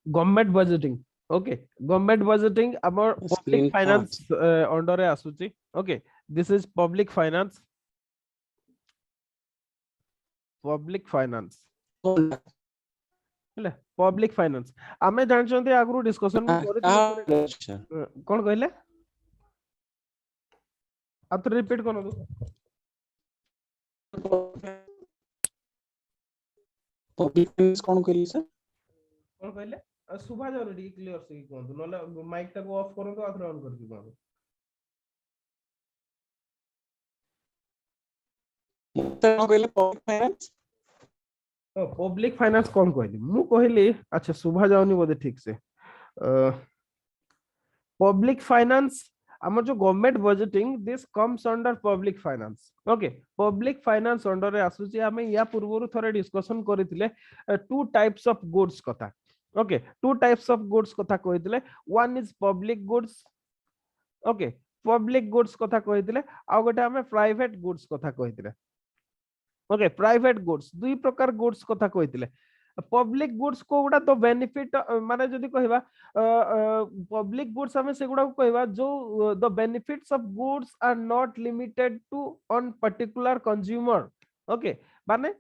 Government budgeting okay government budgeting हमर public screen finance under आसुची okay this is public finance हेले public finance आमे जानछन्ते आगु discussion भी करथिलु कोन कहले आप तो रिपीट करो दो पब्लिक फाइनेंस कौन कहली सर कोन कहले सुभा जाउ टी क्लियर से कोन नले माइक टा को ऑफ करो तो आथरे ऑन करके कोन कौन कहले पब्लिक फाइनेंस तो पब्लिक फाइनेंस कोन कहली मु कहली अच्छा सुभा जाउनी बोधे ठीक से पब्लिक फाइनेंस हमर जो government budgeting this comes under public finance okay public finance under रे आसुची हमें या पूर्वरु थरे डिस्कशन करितले टू टाइप्स ऑफ गुड्स कथा okay two types of goods कथा कहितले one is public goods okay public goods कथा कहितले आ गोटे हमें प्राइवेट गुड्स कथा कहितले ओके प्राइवेट गुड्स दुई प्रकार गुड्स कथा कहितले पब्लिक गुड्स को गुडा तो बेनिफिट माने जदी कहबा पब्लिक गुड्स हमें से गुडा कहबा जो the benefits of goods are not limited to on particular consumer okay माने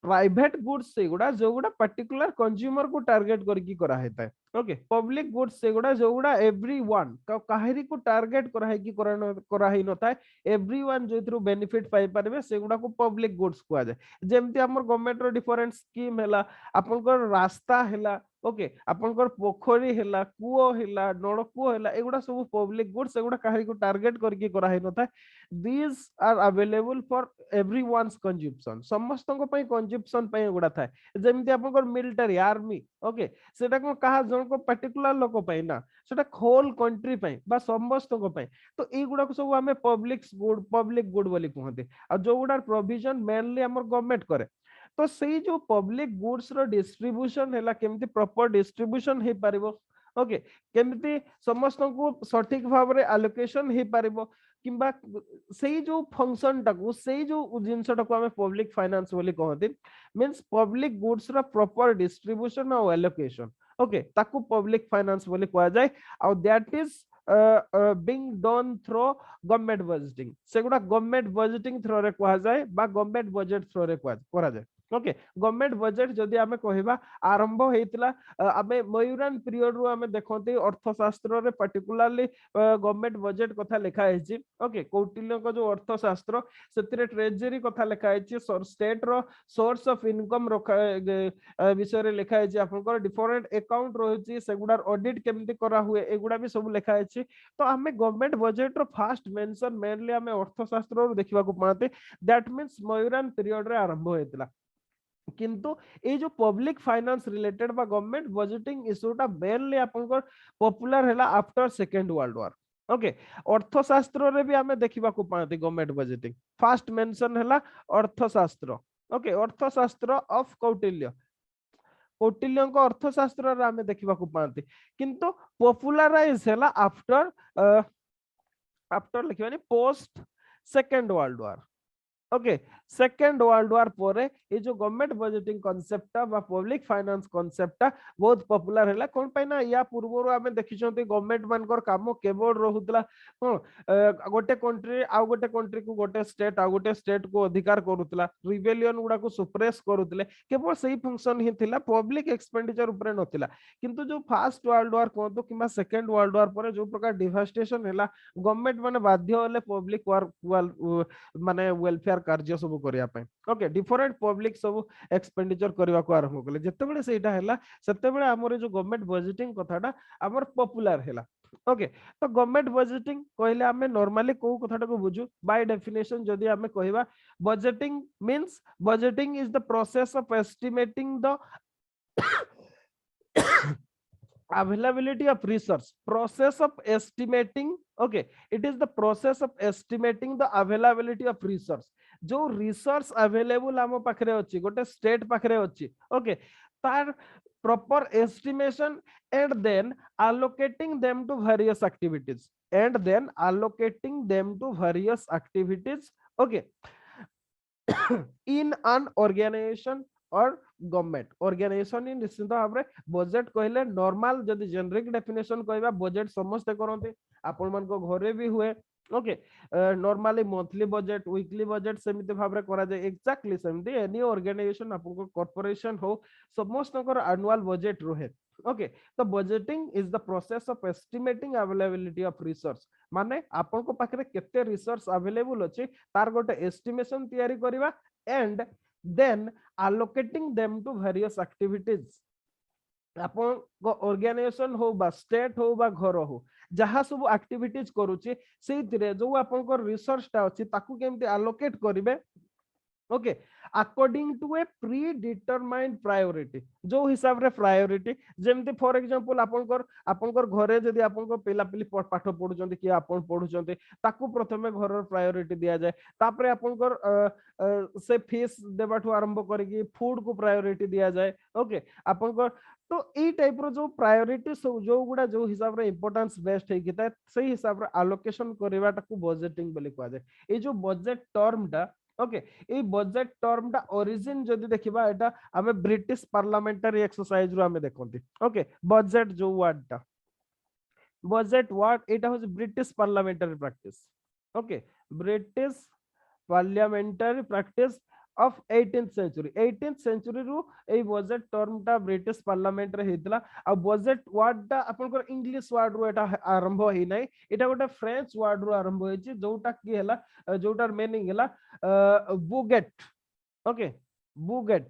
प्राइवेट गुड्स से गुडा जो गुडा पर्टिकुलर कंज्यूमर को टारगेट करकी करा हेता है ओके पब्लिक गुड्स से गुडा जो गुडा एवरीवन काहेरी को टारगेट करा है की करा ही नता है एवरीवन जो थ्रू बेनिफिट पाई परबे से गुडा को पब्लिक गुड्स कुआ जाय जेमति हमर गवर्नमेंट रो डिफरेंट स्कीम हैला आपनकर रास्ता हैला ओके आपनकर पोखरी हैला कुओ हैला नळकुओ हैला एगुडा सब पब्लिक गुड्स एगुडा काहेरी को टारगेट करके करा है नता these are available for everyone's consumption समस्तन पई कंज्यूमशन पई एगुडा थाए जेमति आपनकर मिलिटरी आर्मी ओके सेटा को कहा जन को पर्टिकुलर लोक पई ना सेटा होल कंट्री पई बा समस्त को पई तो ए गुडा को सब हमें पब्लिक गुड बोली कहते आ जो गुडा प्रोविजन मेनली हमर गवर्नमेंट करे तो सेई जो पब्लिक गुड्स रो डिस्ट्रीब्यूशन हैला केमति प्रॉपर डिस्ट्रीब्यूशन हे पारिबो ओके केमति समस्त को सठिक भाव रे एलोकेशन हे पारिबो किंबा सेई जो फंक्शन टाकू सेई जो जिंस टाकू हमें पब्लिक फाइनेंस बोली कहते मींस पब्लिक गुड्स रो प्रॉपर डिस्ट्रीब्यूशन और एलोकेशन ओके ताकू पब्लिक फाइनेंस बोली कहा जाए और that is being done through government budgeting सेगुडा गवर्नमेंट बजेटिंग थ्रो रे कहा जाए बा गवर्नमेंट बजेट थ्रो रे करा जाए ओके गवर्नमेंट बजेट जदि आमे कहबा आरंभ हेतिला आमे मयूरान पीरियड रो आमे देखंती अर्थशास्त्र रे पर्टिकुलरली गवर्नमेंट बजेट कथा लिखा हेछि ओके कौटिल्य को जो अर्थशास्त्र सेतिरे ट्रेजरी कथा लिखा हेछि स्टेट रो सोर्स ऑफ इनकम विषय रे लिखा हेछि आपनकर डिफरेंट अकाउंट रहछि सेगुडार ऑडिट केमति करा हुए एगुडा भी सब लिखा हेछि तो हमें गवर्नमेंट बजेट रो फर्स्ट मेंशन मेनली हमें अर्थशास्त्र रो देखिबा को पाते दैट मींस मयूरान पीरियड रे आरंभ हेतिला किंतु ए जो पब्लिक फाइनेंस रिलेटेड बा गवर्नमेंट बजेटिंग इशूटा मेनली आपनकर पॉपुलर हैला after second world war okay अर्थशास्त्र रे भी हमें देखिबा को पाते गवर्नमेंट बजेटिंग फर्स्ट मेंशन हैला अर्थशास्त्र ओके अर्थशास्त्र ऑफ कौटिल्य कौटिल्य को अर्थशास्त्र रे हमें देखिबा को पाते किंतु पॉपुलराइज हैला आफ्टर आफ्टर लिखिबानी post second world war okay second world war परे ये जो गवर्नमेंट बजेटिंग कांसेप्ट बा पब्लिक फाइनेंस कांसेप्ट बहुत पॉपुलर हैला कोन पय ना या पूर्व रो हमें देखिछंती गवर्नमेंट मानकर काम केवल रहुतला कोन गोटे कंट्री आ गोटे कंट्री को गोटे स्टेट आ गोटे स्टेट को अधिकार करूतला रिबेलियन गुडा को सुप्रेस करूतले केवल सही फंक्शन ही थिला पब्लिक एक्सपेंडिचर ऊपर नथिला किंतु जो फर्स्ट वर्ल्ड वॉर कोन किबा सेकंड वर्ल्ड वॉर परे जो प्रकार डिवास्टेशन हैला गवर्नमेंट माने बाध्य होले पब्लिक वॉर माने वेलफेयर कार्य सब करिया पय ओके डिफरेंट पब्लिक सब एक्सपेंडिचर करबा को आरंभ कले जते बेले सेटा हैला सेते बेले हमर जो गवर्नमेंट बजेटिंग कथाटा हमर पॉपुलर हैला ओके तो गवर्नमेंट बजेटिंग कहले हमें नॉर्मली को कथाटा को बुझू बाय डेफिनेशन जदी हमें कहबा budgeting means budgeting is the process of estimating the availability of resource process of estimating okay it is the process of estimating the availability of resource जो resource available हम पाखरे अछि गोटे स्टेट पाखरे अछि ओके तार proper estimation and then allocating them to various activities okay in an organization और government organisation ही निश्चित भाव में बजेट कहले नॉर्मल जदि जेनेरिक डेफिनेशन कहबा बजेट समस्त करते आपण मान घरे भी हुए okay normally monthly budget weekly budget सेमिति भाव में करा जाए एक्जाक्टली सेमिति एनी ऑर्गेनाइजेशन आपन कॉर्पोरेशन हो समस्त एनुअल बजेट रहे ओके तो budgeting is the process of estimating availability of resource माने आपन को पाखरे केते रिसोर्स अवेलेबल अछि तार गोटे एस्टिमेशन तैयारी करबा and then allocating them to various activities आपण ऑर्गेनाइजेशन हो बा स्टेट हो बा घर हो जहाँ सब एक्टिविटीज करूची सेइतिरे जो आपण को रिसोर्स ता अछि ताकू केमती अलोकेट करिवे okay according to a predetermined priority जो हिसाब रे प्रायोरिटी जेमती फॉर एग्जांपल आपनकर घरे जदी आपनकर पिला पिली पाठ पढुचंती कि आपन पढुचंती ताकू प्रथमे घर प्रायोरिटी दिया जाए तापरे आपनकर से फीस देबाठू आरंभ करिकि फूड को प्रायोरिटी दिया जाए ओके आपनकर तो ई टाइप रो जो प्रायोरिटी जो गुडा जो हिसाब रे इंपोर्टेंस बेस्ट है किता सही हिसाब रे एलोकेशन करबाटा को बजेटिंग बोली कहा जाए ए जो बजेट टर्मटा ओके ए बजेट टर्मटा ओरिजिन जदी देखिबा एटा हमें ब्रिटिश पार्लियामेंटरी एक्सरसाइज रो हमें देखंती ओके बजेट जो वर्डटा बजेट वर्ड एटा हो British parliamentary practice okay British parliamentary practice of 18th century रू ए बजेट टर्मटा ब्रिटिश पार्लियामेंट रे हेतला आ बजेट वर्ड टा आपनकर इंग्लिश वर्ड रो एटा आरंभ होई नै एटा गोटे फ्रेंच वर्ड रो आरंभ होइछि जोटा की हला जोटार मीनिंग हला बुगेट ओके बुगेट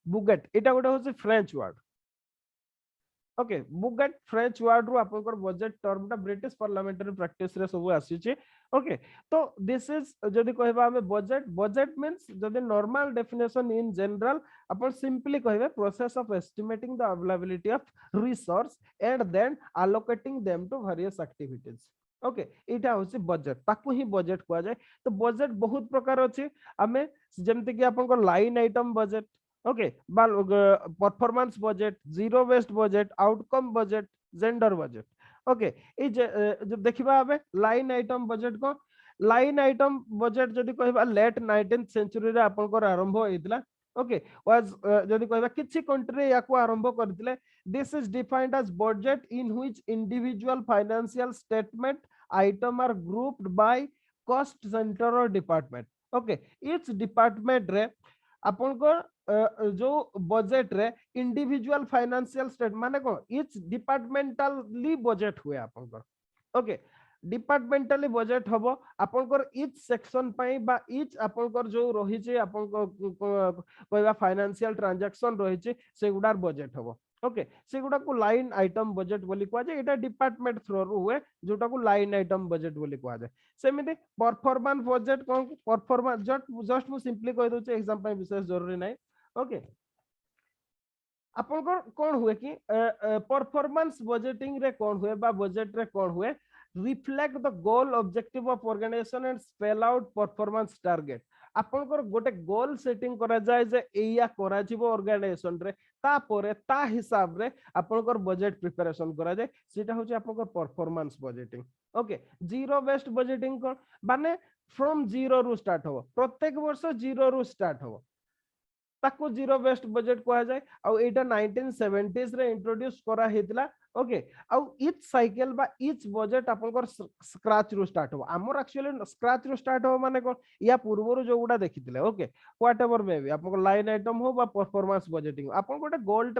बुगेट एटा गोटे होछि फ्रेंच वर्ड ओके बुगेट फ्रेंच वर्ड रो आपनकर बजेट टर्मटा ब्रिटिश पार्लियामेंटरी प्रैक्टिस रे सब आसीछि ओके तो दिस इज जदी कहबा हमें बजेट मींस जदी नॉर्मल डेफिनेशन इन जनरल अपन सिंपली कहबे process of estimating the availability of resource and then allocating them to various activities okay एटा होछि बजेट ताकू ही बजेट कहआ जाय तो बजेट बहुत प्रकार अछि हमें जेमति कि आपन को line item budget okay performance budget zero waste budget outcome budget gender budget okay ए जो देखिबा हमें लाइन आइटम बजेट को लाइन आइटम बजेट जदी कहबा लेट 19th सेंचुरी रे आपन को आरंभ होइतला ओके वाज जदी कहबा किछि कंट्री याको आरंभ करथिले this is defined as budget in which individual financial statement item are grouped by cost centre और डिपार्टमेंट ओके ईच डिपार्टमेंट रे आपन को जो बजेट रे इंडिविजुअल फाइनेंशियल स्टेट माने को ईच डिपार्टमेंटली बजेट हुए आपन को ओके डिपार्टमेंटली बजेट हबो आपन को ईच सेक्शन पई बा ईच आपन को जो रही छै आपन को कहबा फाइनेंशियल ट्रांजैक्शन रही छै सेगुडार बजेट हबो ओके सेगुडा को लाइन आइटम बजेट बोली कहा जाय एटा डिपार्टमेंट थ्रू रु हुए जोटा को लाइन आइटम बजेट बोली कहा जाय सेमिति परफॉर्मेंस बजेट कोन परफॉर्मेंस जस्ट मु सिंपली कह दउ छै एग्जाम पई विशेष जरूरी नै ओके आपन कोन हुए कि परफॉर्मेंस बजेटिंग रे कोन हुए बा बजेट रे कोन हुए reflect the goal objective of organization and spell out performance target आपनकर गोटे गोल सेटिंग करा जाय जे एया करा जिवो ऑर्गेनाइजेशन रे ता परे ता हिसाब रे आपनकर बजेट प्रिपरेशन करा जाय सेटा होची आपनकर performance budgeting okay zero waste budgeting कोन माने फ्रॉम जीरो रु स्टार्ट हो प्रत्येक वर्ष जीरो रु स्टार्ट हो ताको जीरो वेस्ट बजेट कहा जाए आउ एटा 1970s रे इंट्रोड्यूस करा हेतला ओके आउ ईच साइकिल बा ईच बजेट आपनकर स्क्रैच रु स्टार्ट हो हमर एक्चुअली स्क्रैच रु स्टार्ट हो माने कोन या पूर्व रु जो गुडा देखिथिले ओके व्हाटएवर मे बी आपन लाइन आइटम हो बा परफॉर्मेंस बजेटिंग आपन गोटे गोल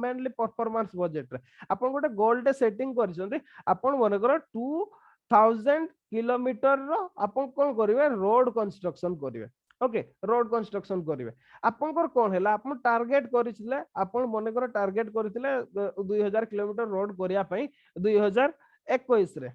मेनली परफॉर्मेंस बजेट रे आपन गोटे गोल सेटिंग करछन्ते आपन मन कर 2000 किलोमीटर रो आपन कोन करिवे रोड कंस्ट्रक्शन करिवे ओके रोड कंस्ट्रक्शन करिवे आपनकर कोन हैला आपन टारगेट करिसिले आपन मने कर टारगेट करिसिले 2000 किलोमीटर रोड करिया पई 2021 रे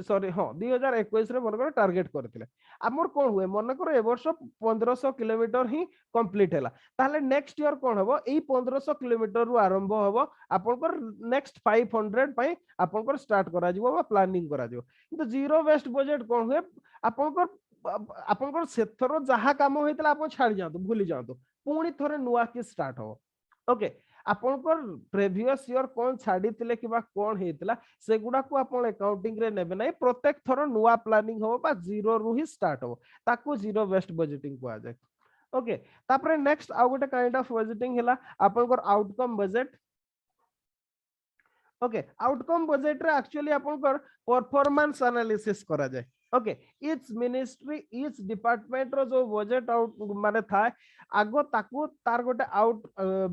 सॉरी हां 2021 रे मने कर टारगेट करथिले हमर कोन हुए मने कर ए वर्ष 1500 किलोमीटर ही कंप्लीट हैला ताले नेक्स्ट ईयर कोन हबो एई 1500 किलोमीटर रु आरंभ हबो आपनकर नेक्स्ट 500 पई आपनकर स्टार्ट करा जिवो बा प्लानिंग करा जिवो किंतु जीरो वेस्ट बजेट कोन हुए आपनकर आपनकर सेथरो जहा काम होइतला आपन छाडी जांतो भूली जांतो पुणी थरे नुवा के स्टार्ट हो ओके आपनकर प्रीवियस ईयर कोन छाडीतिले किबा कोन हेतला सेगुडा को आपन अकाउंटिंग रे नेबे नै प्रत्येक थरो नुवा प्लानिंग हो बा जीरो रु ही स्टार्ट हो ताको जीरो वेस्ट बजेटिंग को आ जाय ओके तापर नेक्स्ट आउ गोटे काइंड ऑफ बजेटिंग हैला आपनकर outcome budget okay outcome budget रे एक्चुअली आपनकर परफॉर्मेंस एनालिसिस करा जाय okay each ministry each department रो जो बजेट आउट माने थाए आगो ताकू तार गोटे आउट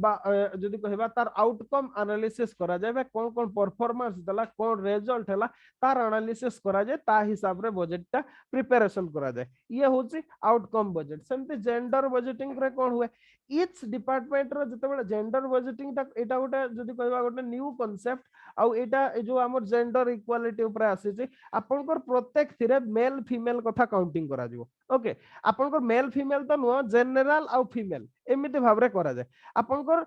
बा जदी कहबा तार आउटकम एनालिसिस करा जाय बा कोन कोन परफॉर्मेंस दला कोन रिजल्ट हैला तार एनालिसिस करा जाय ता हिसाब रे बजेट ता प्रिपरेशन करा जाय ये होची आउटकम बजेट सेमते जेंडर बजेटिंग रे कोन हुए इच डिपार्टमेंट रो जते जेंडर बजेटिंग ता एटा गोटे जदी कहबा गोटे न्यू कांसेप्ट आउ एटा जो हमर जेंडर इक्वालिटी ऊपर आसी छी आपनकर प्रत्येक थिरे मेल फीमेल कथा काउंटिंग करा जिवो ओके आपनकर मेल फीमेल तो नुह जनरल आउ फीमेल एमिति भाबरे करा जाय आपनकर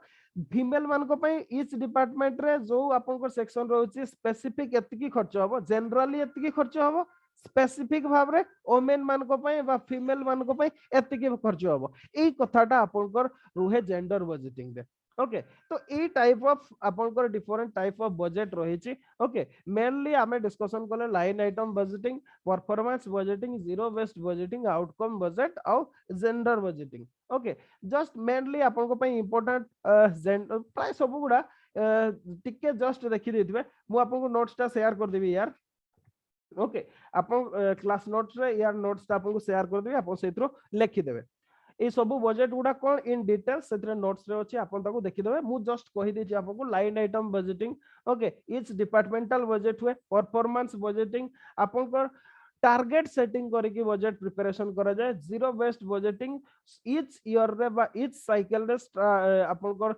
फीमेल मान को पई इच डिपार्टमेंट रे जो आपनकर सेक्शन रहउची स्पेसिफिक एतिकी खर्च हबो जनरली एतिकी खर्च हबो स्पेसिफिक भाबरे ओमेन मान को पई बा फीमेल मान को पई एतिकी खर्च हबो एई कथाटा आपनकर रुहे जेंडर बजेटिंग दे ओके तो ए टाइप ऑफ आपनकर डिफरेंट टाइप ऑफ बजेट रही ओके मेनली आमे डिस्कशन कले line item budgeting performance budgeting zero based budgeting outcome budget और gender budgeting okay just mainly आपन को इंपोर्टेंट जेंडर प्राय सब गुडा टिके जस्ट देखि देथिबे मु आपन को नोट्स टा शेयर कर देबी यार ओके आपन क्लास नोट्स रे यार नोट्स टा आपन को शेयर कर देबी आपन सेथरो लिखि देबे ए सब बजेट गुडा कोन इन डिटेल सेथरे नोट्स रे अछि आपन ताको देखि देबे मु जस्ट कहि देछि आपन को line item budgeting okay etch departmental budget हुए परफॉर्मेंस बजेटिंग आपन को टारगेट सेटिंग करके बजेट प्रिपरेशन करा जाए zero based budgeting etch year रे बा इच साइकिल रे आपन को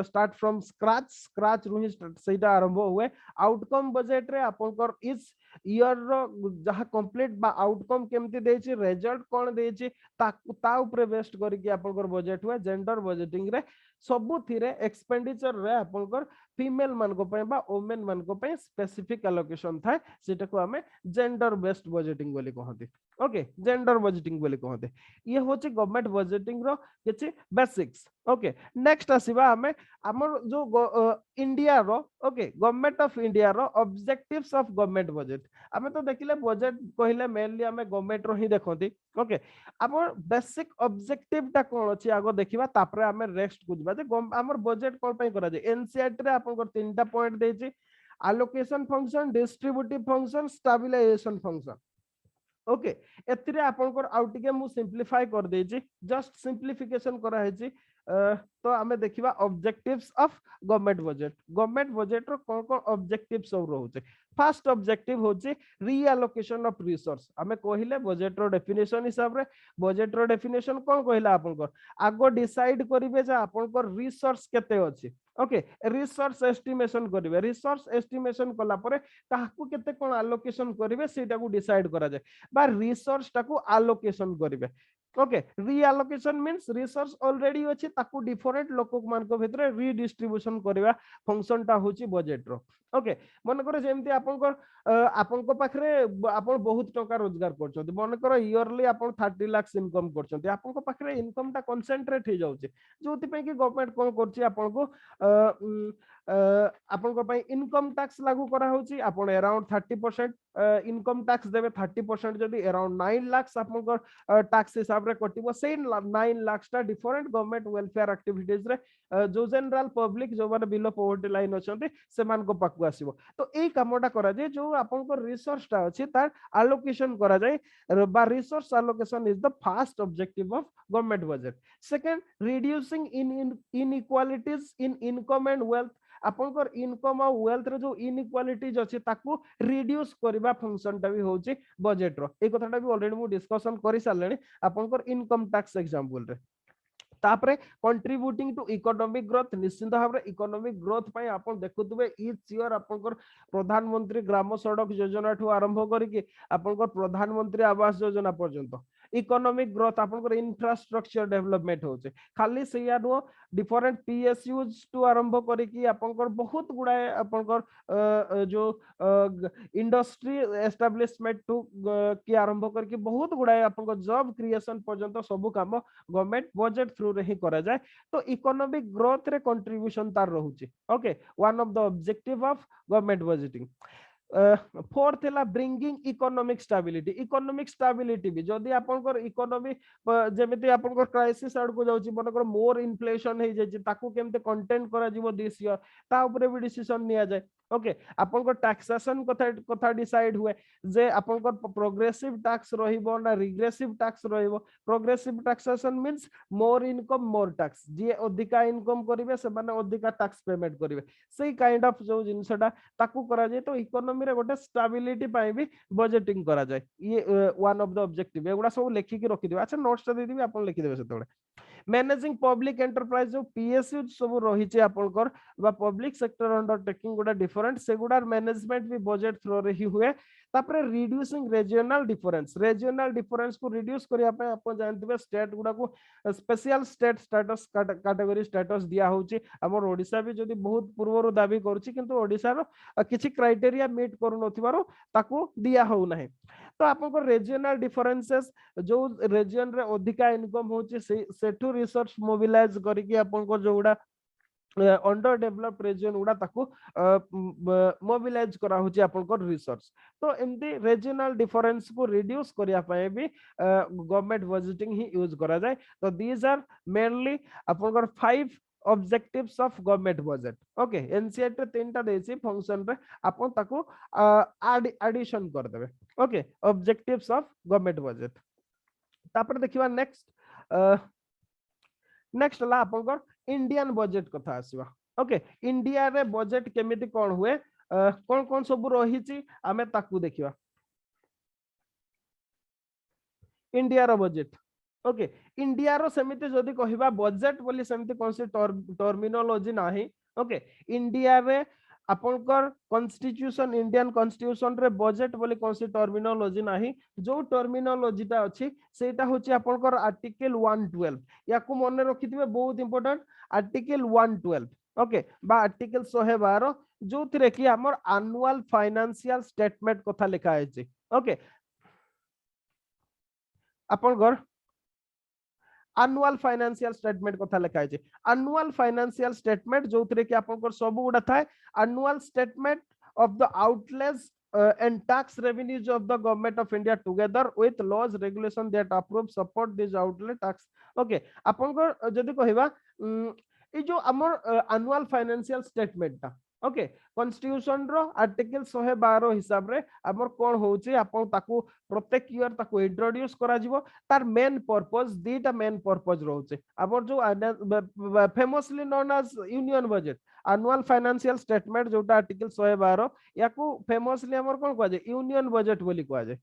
स्टार्ट फ्रॉम स्क्रैच रु ही सेटा आरंभ हुए आउटकम बजेट रे आपन को इच ईयर रो जहा कंप्लीट बा आउटकम केमती देछि रिजल्ट कोन देछि ता ऊपर बेस्ड करके आपन को बजेट हुए जेंडर बजेटिंग रे सबु थिरे एक्सपेंडिचर रे आपन को फीमेल मान को पय बा वुमेन मान को पय स्पेसिफिक एलोकेशन थाए सेटा को हमें जेंडर बेस्ड बजेटिंग बोली कहते ओके जेंडर बजेटिंग बोली कहते ये होची गवर्नमेंट बजेटिंग रो किछि बेसिक्स ओके नेक्स्ट आसीबा हमें हमर जो इंडिया रो ओके गवर्नमेंट ऑफ इंडिया रो ऑब्जेक्टिव्स ऑफ गवर्नमेंट बजेट हमें तो देखिले बजेट कहिले मेनली हमें गवर्नमेंट रो ही देखंती ओके हमर बेसिक ऑब्जेक्टिव ता कोन अछि आगो देखिबा तापरे हमें रेस्ट कुजबा जे हमर बजेट कोन पय करा जे एनसीईआरटी रे आपन को तीनटा पॉइंट देछि allocation function distributive function stabilization function okay एथिरे आपनकर आउटिके मु सिंपलीफाई कर देछि जस्ट सिंपलीफिकेशन करा हेछि तो हमें देखिबा ऑब्जेक्टिव्स ऑफ गवर्नमेंट बजेट रो कोन कोन ऑब्जेक्टिव सब रहउचे फर्स्ट ऑब्जेक्टिव होछि रीअलोकेशन ऑफ रिसोर्स हमें कहिले बजेट रो डेफिनेशन हिसाब रे बजेट रो डेफिनेशन कोन कहिला आपनकर आगो डिसाइड करिवे जे आपनकर रिसोर्स केते अछि ओके रिसोर्स एस्टिमेशन करिवे रिसोर्स एस्टिमेशन कला परे काहाकू केते कोन एलोकेशन करिवे सेटा को डिसाइड करा जाय बा रिसोर्स टाकू एलोकेशन करिवे ओके रीअलोकेशन मींस रिसोर्स ऑलरेडी अछि ताकू डिफरेंट लोक मान को भितरे रीडिस्ट्रीब्यूशन करबा फंक्शन टा होची बजेट रो ओके मन करे जेमति आपन को पाखरे आपन बहुत टका रोजगार करछथि मन करे इयरली आपन 30 लाख इनकम करछथि आपन को पाखरे इनकम टा कंसंट्रेट हे जाउची जोति पे कि गवर्नमेंट कोन करछि आपन को आपन को पई इनकम टैक्स लागू करा होची आपन अराउंड 30% इनकम टैक्स देबे 30% जदी अराउंड 9 लाख आपन को टैक्स हिसाब रे कटिबो से 9 लाख टा डिफरेंट गवर्नमेंट वेलफेयर एक्टिविटीज रे जो जनरल पब्लिक जो माने बिलो पॉवर्टी लाइन अछंती से मान को पाकु आसीबो तो एई कामोटा करा जे जो आपन को रिसोर्स टा अछि तार एलोकेशन करा जाय बा resource allocation is the first objective of government budget second reducing inequalities in income and wealth आपनकर इनकम और वेल्थ रे जो इनइक्वालिटीज अछि ताकू रिड्यूस करबा फंक्शन टा भी होची बजेट रो ए कथाटा भी ऑलरेडी मु डिस्कशन करि साललेनी आपनकर इनकम टैक्स एग्जांपल रे तापरे कंट्रीब्यूटिंग टू इकोनॉमिक ग्रोथ निश्चित भाव इकोनॉमिक ग्रोथ पई आपन देखुतबे ईच ईयर आपनकर प्रधानमंत्री ग्राम सड़क योजना ठू आरंभ करिके आपनकर प्रधानमंत्री आवास योजना पर्यंत इकोनॉमिक ग्रोथ आपनकर इंफ्रास्ट्रक्चर डेवलपमेंट होचे खाली सेया नो डिफरेंट पीएसयूज टू आरंभ करिके आपनकर बहुत गुडाए आपनकर जो इंडस्ट्री एस्टैब्लिशमेंट टू की आरंभ करके बहुत गुडाए आपनकर जॉब क्रिएशन पर्यंत सब काम गवर्नमेंट बजेट थ्रू रे ही करा जाए तो इकोनॉमिक ग्रोथ रे कंट्रीब्यूशन तार रहउची okay one of the objective of government budgeting fourth है ब्रिंगिंग इकोनॉमिक स्टेबिलिटी भी जदि आपनकर इकोनॉमी जेमिति आपनकर क्राइसिस आड़ को जाउची मनकर मोर इन्फ्लेशन हे जाय ताकू केमते कंटेन करा जीवो दिस ईयर ता ऊपर भी डिसीजन निया जाय ओके आपनकर टैक्सेशन कथा डिसाइड हुए जे आपनकर प्रोग्रेसिव टैक्स रहिबो ना रिग्रेसिव टैक्स रहिबो progressive taxation means more income more tax जे अधिका इनकम करिवे से माने अधिका टैक्स पेमेंट करिवे सेही काइंड ऑफ जो जिंसटा ताकू करा जाय तो इकोनॉमी रे गोटे स्टेबिलिटी पाई भी बजेटिंग करा जाय ये वन ऑफ द ऑब्जेक्टिव एगुडा सब लेखि के रखि दिबे अच्छा नोट्स दे दिबे आपन लिखि देबे सेतोळे मैनेजिंग पब्लिक एंटरप्राइज जो पीएसयू सब रही आपनकर बा पब्लिक सेक्टर अंडरटेकिंग गुडा डिफरेंट से गुडा मैनेजमेंट भी बजेट थ्रो रे ही हुए तापरे रिड्यूसिंग रीजनल डिफरेंस को रिड्यूस करिया पे आपन जानथिबे स्टेट गुडा को special state status category status दिया होची हमर ओडिसा भी जदी बहुत पूर्वरु दाबी करछि किंतु ओडिसा रो किछि क्राइटेरिया मीट करू नथिबारो ताकू दिया हो नाही तो आपन रीजनल डिफरेंसेस जो रीजन रे अधिका इनकम होची सेठू रिसर्च मोबिलाइज करिकि आपन जोडा अंडर डेवलप्ड रीजन गुडा ताकू मोबिलाइज करा होची आपन रिसर्च तो एमती रीजनल डिफरेंस को रिड्यूस करिया पय भी गवर्नमेंट बजेटिंग ही यूज करा जाय तो दीज आर मेनली आपन 5 objectives of government budget okay NCERT रे तीनटा देछि फंक्शन रे आपन ताकू एडिशन कर देबे okay objectives of government budget तापर देखिबा नेक्स्ट ला आपन इंडियन बजेट कथा आसीबा ओके इंडिया रे बजेट केमिति कोन हुए कोन कोन सब रहिछि आमे ताकू देखिबा इंडिया रो बजेट ओके इंडिया रो समिति जदी कहिबा बजेट बोली समिति कोन से टर्मिनोलॉजी नाही ओके इंडिया रे आपनकर कॉन्स्टिट्यूशन इंडियन कॉन्स्टिट्यूशन रे बजेट बोली कोन से टर्मिनोलॉजी नाही जो टर्मिनोलॉजीटा अछि सेटा होची आपनकर आर्टिकल 112 याकू मने रखिथिबे बहुत इंपोर्टेंट आर्टिकल 112 ओके बा आर्टिकल 112 जो थिरे कि हमर एनुअल फाइनेंशियल स्टेटमेंट कथा लिखा है ओके आपनकर एनुअल फाइनेंशियल स्टेटमेंट कथा लिखा है एनुअल फाइनेंशियल स्टेटमेंट जो थरे कि आपनकर सब गुडा थाए annual statement of the outlays and tax revenues of the government of India together with laws regulation that approve support this outlet tax okay आपनकर जदी कहिबा ए जो हमर एनुअल फाइनेंशियल स्टेटमेंट ता ओके कॉन्स्टिट्यूशन रो आर्टिकल 112 हिसाब रे हमर कोन होउची आपन ताकू प्रत्येक ईयर ताकू इंट्रोड्यूस करा जिवो तार मेन पर्पस दीटा मेन पर्पस रहउची हमर जो famously known as union budget annual financial statement जोटा आर्टिकल 112 याकू फेमसली हमर कोन कह जे यूनियन बजेट बोली कह जे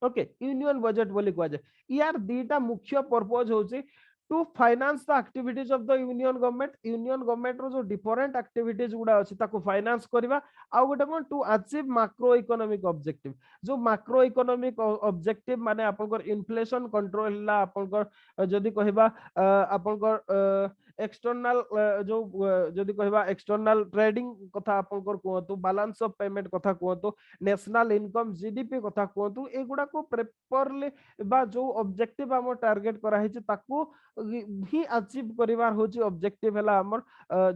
ओके यूनियन बजेट बोली कह जे यार दीटा मुख्य पर्पस होउची to finance the activities of the union government रो जो डिफरेंट एक्टिविटीज गुडा अछि ताको फाइनेंस करबा आ गोटे कोन to achieve macroeconomic objective जो मैक्रो इकोनॉमिक ऑब्जेक्टिव माने आपनकर इन्फ्लेशन कंट्रोल हला आपनकर जदी कहबा आपनकर एक्सटर्नल जो जदी कहबा एक्सटर्नल ट्रेडिंग कथा आपनकर कोहतु बैलेंस ऑफ पेमेंट कथा कोहतु नेशनल इनकम जीडीपी कथा कोहतु एगुडा को प्रॉपर्ली बा जो ऑब्जेक्टिव हम टारगेट करा हिचे ताकू ही अचीव करिवार होची ऑब्जेक्टिव हला हमर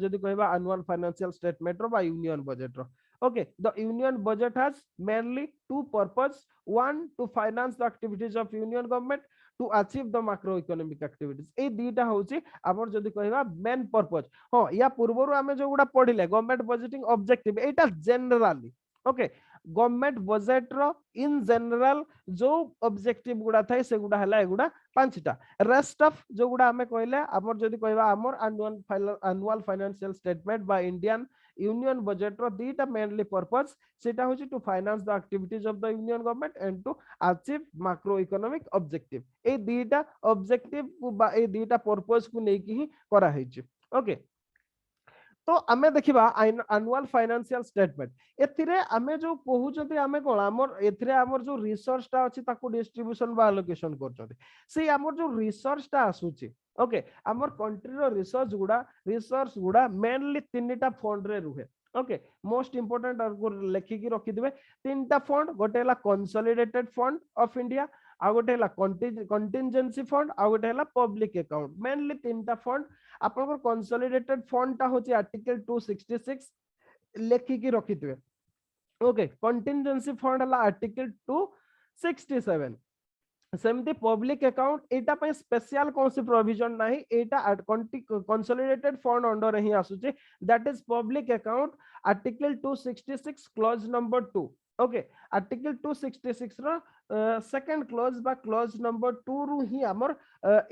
जदी कहबा एनुअल फाइनेंशियल स्टेटमेंट रो बा यूनियन बजेट रो okay the union budget has mainly two purpose one to finance the activities of union government to achieve the macroeconomic activities ए दीटा होची हमर जदी कहबा मेन पर्पस हां या पूर्वरु हमें जो गुडा पढिले गवर्नमेंट बजेटिंग ऑब्जेक्टिव एटा जनरली ओके गवर्नमेंट बजेट रो इन जनरल जो ऑब्जेक्टिव गुडा थाई से गुडा हला एगुडा पांचटा रेस्ट ऑफ जो गुडा हमें कहले हमर जदी कहबा हमर एनुअल फाइनेंशियल स्टेटमेंट बा इंडियन यूनियन बजेट रो दीटा मेनली पर्पस सेटा होची to finance the activities of the union government and to achieve macroeconomic objective ए दीटा ऑब्जेक्टिव बा ए दीटा पर्पस को नेकी ही करा हेची ओके तो आमे देखिबा एनुअल फाइनेंशियल स्टेटमेंट एथिरे आमे जो कहउचते आमे कोन हमर एथिरे हमर जो रिसोर्स ता अछि ताको डिस्ट्रीब्यूशन बा एलोकेशन करचते से हमर जो रिसोर्स ता आसुची ओके हमर कंट्री रो रिसोर्स गुडा मेनली तीनटा फंड रे रुहे ओके मोस्ट इंपोर्टेंट और लेखि की रखि दिबे तीनटा फंड गोटेला कंसोलिडेटेड फंड ऑफ इंडिया आ गोटेला कंटिजेंसी फंड आ गोटेला पब्लिक अकाउंट मेनली तीनटा फंड आपन कंसोलिडेटेड फंड ता होची आर्टिकल 266 लेखि की रखि दिबे ओके कंटिजेंसी फंड हला आर्टिकल 267 सेमती पब्लिक अकाउंट एटा पे स्पेशल कौन सी प्रोविजन नहीं एटा कंसोलिडेटेड फंड अंडर ही आसुचे that is public account article 266 clause number 2 okay article 266 रो सेकंड क्लॉज बा क्लॉज नंबर 2 रु ही हमर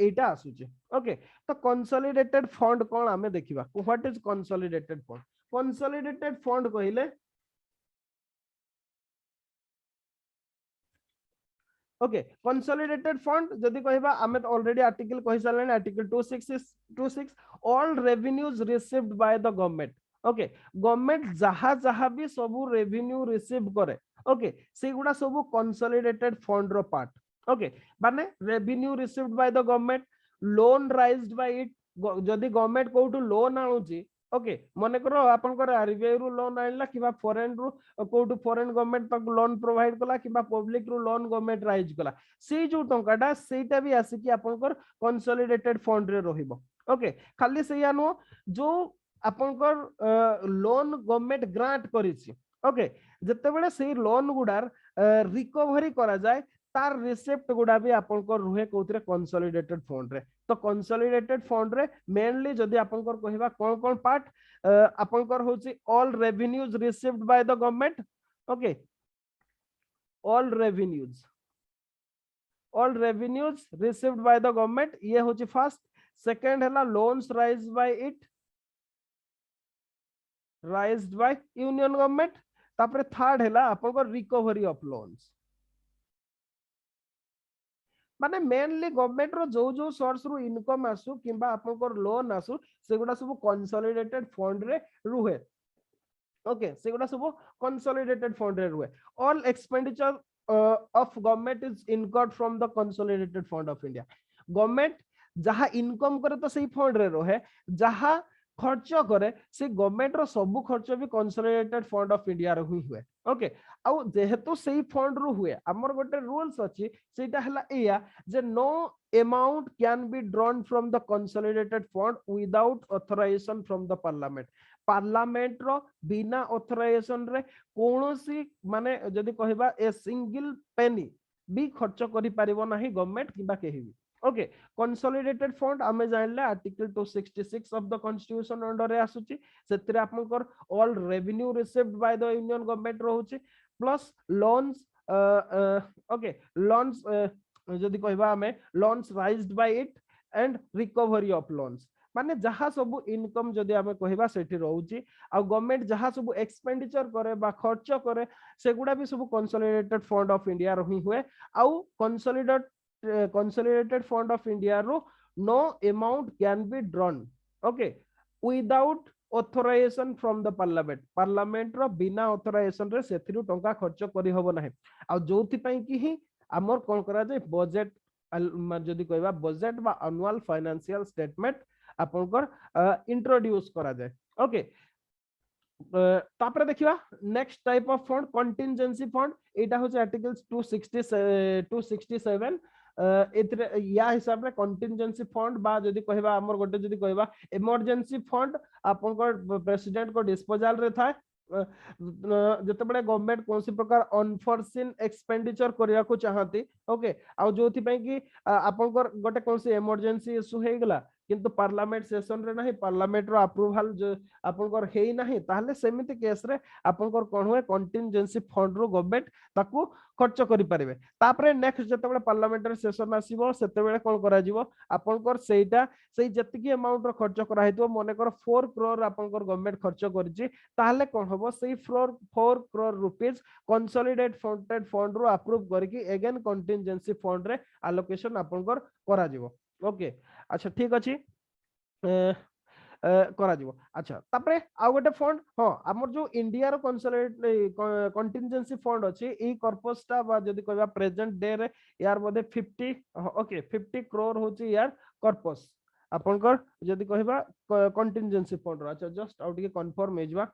एटा आसुचे ओके तो कंसोलिडेटेड फंड कोन हमें देखिबा what is consolidated fund consolidated fund कहिले ओके कंसोलिडेटेड फंड जदि कहबा हमें तो ऑलरेडी आर्टिकल कहि सारले article 26 all revenues received by the government okay government जहां जहां भी सब रेवेन्यू रिसीव करे ओके सेगुडा सब कंसोलिडेटेड फंड रो पार्ट ओके माने revenue received by the government loan raised by it जदि गवर्नमेंट कोठू लोन आनुची ओके मन कर आपनकर आरबीआई रु लोन आइला किबा फॉरेन रु कोठू फॉरेन गवर्नमेंट तक लोन प्रोवाइड कला किबा पब्लिक रु लोन गवर्नमेंट राइज कला से जो टंकाटा सेटा भी आसी कि आपनकर कंसोलिडेटेड फंड रे रहिबो ओके खाली सेया नो जो आपनकर लोन गवर्नमेंट ग्रांट करिछि ओके जते बेले से लोन गुडार रिकवरी करा जाय तार रिसिप्ट गुडा भी आपनकर रुहे कोथरे कंसोलिडेटेड फंड रे तो कंसोलिडेटेड फंड रे मेनली जदि आपनकर कहबा कोन कोन पार्ट आपनकर होची all revenues received by the government okay all revenues received by the government ये होची फर्स्ट सेकंड हैला loans raised by it raised by union government तापरे थर्ड हैला आपनकर रिकवरी ऑफ लोन्स माने मेनली गवर्नमेंट रो जो जो सोर्स रु इनकम आसु किबा आपनकर लोन आसु सेगुडा सब कंसोलिडेटेड फंड रे रुहे ओके सेगुडा सब कंसोलिडेटेड फंड रे रुहे all expenditure of government is incurred from the consolidated fund of India government जहां इनकम करे तो सही फंड रे रहे जहां खर्च करे से गवर्नमेंट रो सब खर्च भी कंसोलिडेटेड फंड ऑफ इंडिया रो ही हुए ओके आउ जेहेतु सही फंड रु हुए हमर गोटे रूल्स अछि सेटा हला एया जे no amount can be drawn from the consolidated fund without authorization from the parliament parliament रो बिना ऑथराइजेशन रे कोनोसी माने जदि कहबा ए सिंगल पेनी भी खर्च करि परिबो नाही गवर्नमेंट किबा केहि भी ओके कंसोलिडेटेड फंड हमें जानले article 266 of the constitution under रे आसुची सेतिरे आपनकर all revenue received by the union government रहउची प्लस लोन्स ओके लोन्स जदि कहबा हमें loans raised by it and recovery of loans माने जहां सब इनकम जदि हमें कहबा सेठी रहउची आ गवर्नमेंट जहां सब एक्सपेंडिचर करे बा खर्च करे सेगुडा भी सब कंसोलिडेटेड फंड ऑफ इंडिया रही हुए आउ कंसोलिडेटेड फंड ऑफ इंडिया रो no amount can be drawn okay without authorization from the parliament रो बिना ऑथराइजेशन रे सेथिरु टंका खर्च करि होबो नाही आ जोथि पई कि ही हमर कोन करा जाय बजट जदि कहबा बजट बा एनुअल फाइनेंशियल स्टेटमेंट आपनकर इंट्रोड्यूस करा जाय ओके तापरे देखिबा next type of fund contingency fund एटा होचे आर्टिकल 267 एतरे या हिसाब रे कंटिजेंसी फंड बा जदि कहबा हमर गोटे जदि कहबा इमरजेंसी फंड आपनकर प्रेसिडेंट को डिस्पोजल रे थाए जते बड़े गवर्नमेंट कौन सी प्रकार अनफोर्सिन एक्सपेंडिचर करिया को चाहती ओके आ जोथि पई कि आपनकर गोटे कौन सी इमरजेंसी इशू हे गेला किंतु पार्लियामेंट सेशन रे नहीं पार्लियामेंट रो अप्रूवल जो आपनकर हेई नहीं ताहले सेमिति केस रे आपनकर कोन होय कंटिजेंसी फंड रो गवर्नमेंट ताकू खर्च करि परिबे तापरे नेक्स्ट जते बड़े पार्लियामेंटरी सेशन आसीबो सेते बेले कोन करा जिवो आपनकर सेटा सेई जतिकी अमाउंट रो खर्च करा हेतो मने कर 4 करोड़ आपनकर गवर्नमेंट खर्च करछि ताहले कोन होबो सेई 4 करोड़ रुपीस कंसोलिडेटेड फंड रो अप्रूव करके अगेन कंटिजेंसी फंड रे एलोकेशन आपनकर करा जिवो ओके अच्छा ठीक अछि करा जिवो अच्छा तापरे आ गोटे फंड हां हमर जो इंडिया रो कंसोलिडेट कंटिजेंसी फंड अछि ई कॉर्पस ता बा जदी कहबा प्रेजेंट डे रे यार मध्ये 50 ओके 50 करोड़ होची यार कॉर्पस आपनकर जदी कहबा कंटिजेंसी फंड रो अच्छा जस्ट आउट के कंफर्म हेजबा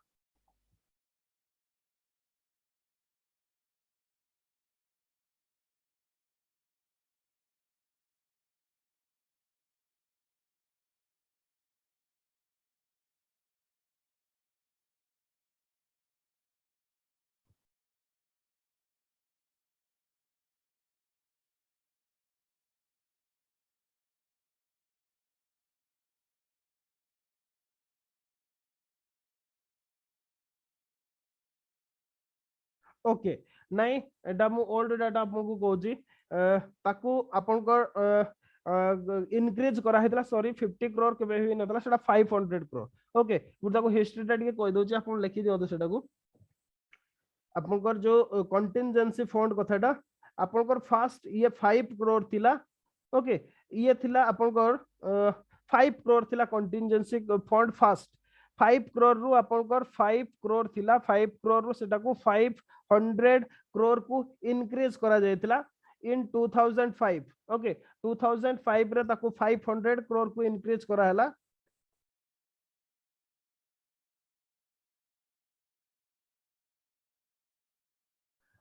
ओके नहीं एटा मु ओल्ड डाटा आपको कहूची ताकू आपनकर इनक्रीज करा हेतला सॉरी 50 करोड़ केबे ही नतला सेटा 500 करोड़ ओके मु ताको हिस्ट्री टा ଟିକେ कहि दोची आपन लिखि दियो सेटा को आपनकर जो कंटिजेंसी फंड कथाटा आपनकर फास्ट ये 5 करोड़ थिला ओके ये थिला आपनकर 5 करोड़ थिला कंटिजेंसी फंड फास्ट 5 करोड़ रु आपनकर 5 करोड़ थिला 5 करोड़ रु सेटा को 500 करोड़ को इनक्रीज करा जायतिला इन 2005 ओके 2005 रे ताको 500 करोड़ को इनक्रीज करा हला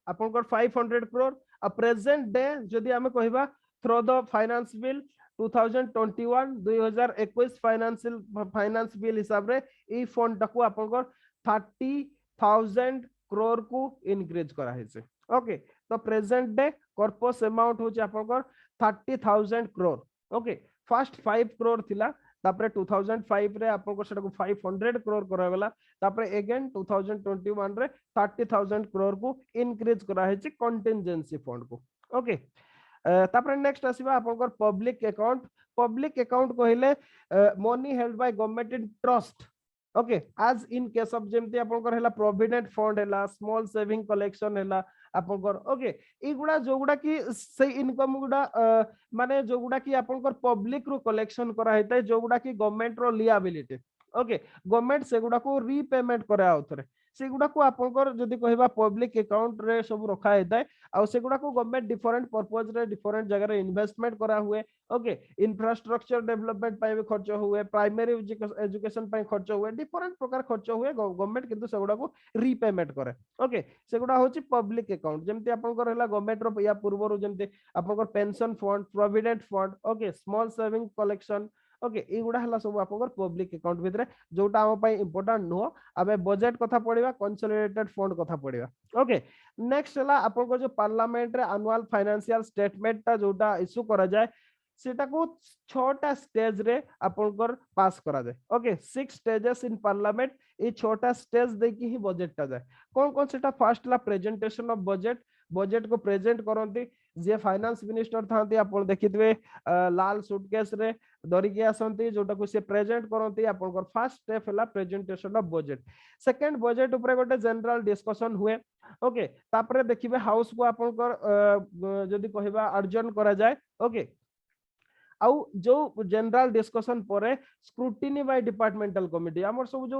आपनकर 500 करोड़ आ प्रेजेंट डे जदि हमें कहबा through the finance bill 2021 2021 finance bill हिसाब रे ई फंड टाको आपनकर 30,000 करोड़ को इनक्रीज करा हेसे ओके तो प्रेजेंट डे कॉर्पस अमाउंट होची आपनकर 30,000 करोड़ ओके फर्स्ट 5 करोड़ थिला तापरे 2005 रे आपनको सेटा को 500 करोड़ करा गला तापरे अगेन 2021 रे 30,000 करोड़ को इनक्रीज करा है कंटिजेंसी फंड को ओके तापरे नेक्स्ट आसीबा आपनकर पब्लिक अकाउंट कहले money held by government in trust okay as in case of जेमती आपनकर हैला प्रोविडेंट फंड हैला स्मॉल सेविंग कलेक्शन हैला आपनकर ओके एगुडा जोगुडा की से इनकम गुडा माने जोगुडा की आपनकर पब्लिक रो कलेक्शन करा हेतै जोगुडा की गवर्नमेंट रो लिएबिलिटी ओके गवर्नमेंट सेगुडा को रीपेमेंट करे आउथरे सेगुडा को आपनकर जदी कहबा पब्लिक अकाउंट रे सब रखा हेतै आ सेगुडा को गवर्नमेंट डिफरेंट पर्पस रे डिफरेंट जगह रे इन्वेस्टमेंट करा हुए ओके इंफ्रास्ट्रक्चर डेवलपमेंट पाए भी खर्च हुए प्राइमरी एजुकेशन पाए खर्च हुए डिफरेंट प्रकार खर्च हुए गवर्नमेंट किंतु सेगुडा को रीपेमेंट करे ओके सेगुडा होची पब्लिक अकाउंट जेमती आपनकर हैला गवर्नमेंट रो या पूर्व रो जेमती आपनकर pension fund provident fund okay small saving collection okay एगुडा हला सब आपनकर पब्लिक अकाउंट भितरे जोटा हम पई इंपोर्टेंट नो आबे बजट कथा पढिबा कंसोलिडेटेड फंड कथा पढिबा ओके नेक्स्ट हला आपनकर जो पार्लियामेंट रे एनुअल फाइनेंशियल स्टेटमेंट ता जोटा इशू करा जाय सेटा को 6टा स्टेज रे आपनकर पास करा जाय ओके 6 स्टेजेस इन पार्लियामेंट ए 6टा स्टेज देखि ही बजट ता जाय कोन कोन सेटा फर्स्ट ला प्रेजेंटेशन ऑफ बजट को प्रेजेंट करंती जे फाइनेंस मिनिस्टर थांती आपण देखितबे लाल सूटकेस रे धरि के आसंती जोटा को से प्रेजेंट करंती आपनकर फर्स्ट स्टेप हला presentation of budget second budget ऊपर गोटे जनरल डिस्कशन हुए ओके तापरे देखिबे हाउस को आपनकर जदी कहबा अर्जन करा जाय ओके आउ जो जनरल डिस्कशन परे स्क्रूटिनी बाय डिपार्टमेंटल कमिटी हमर सब जो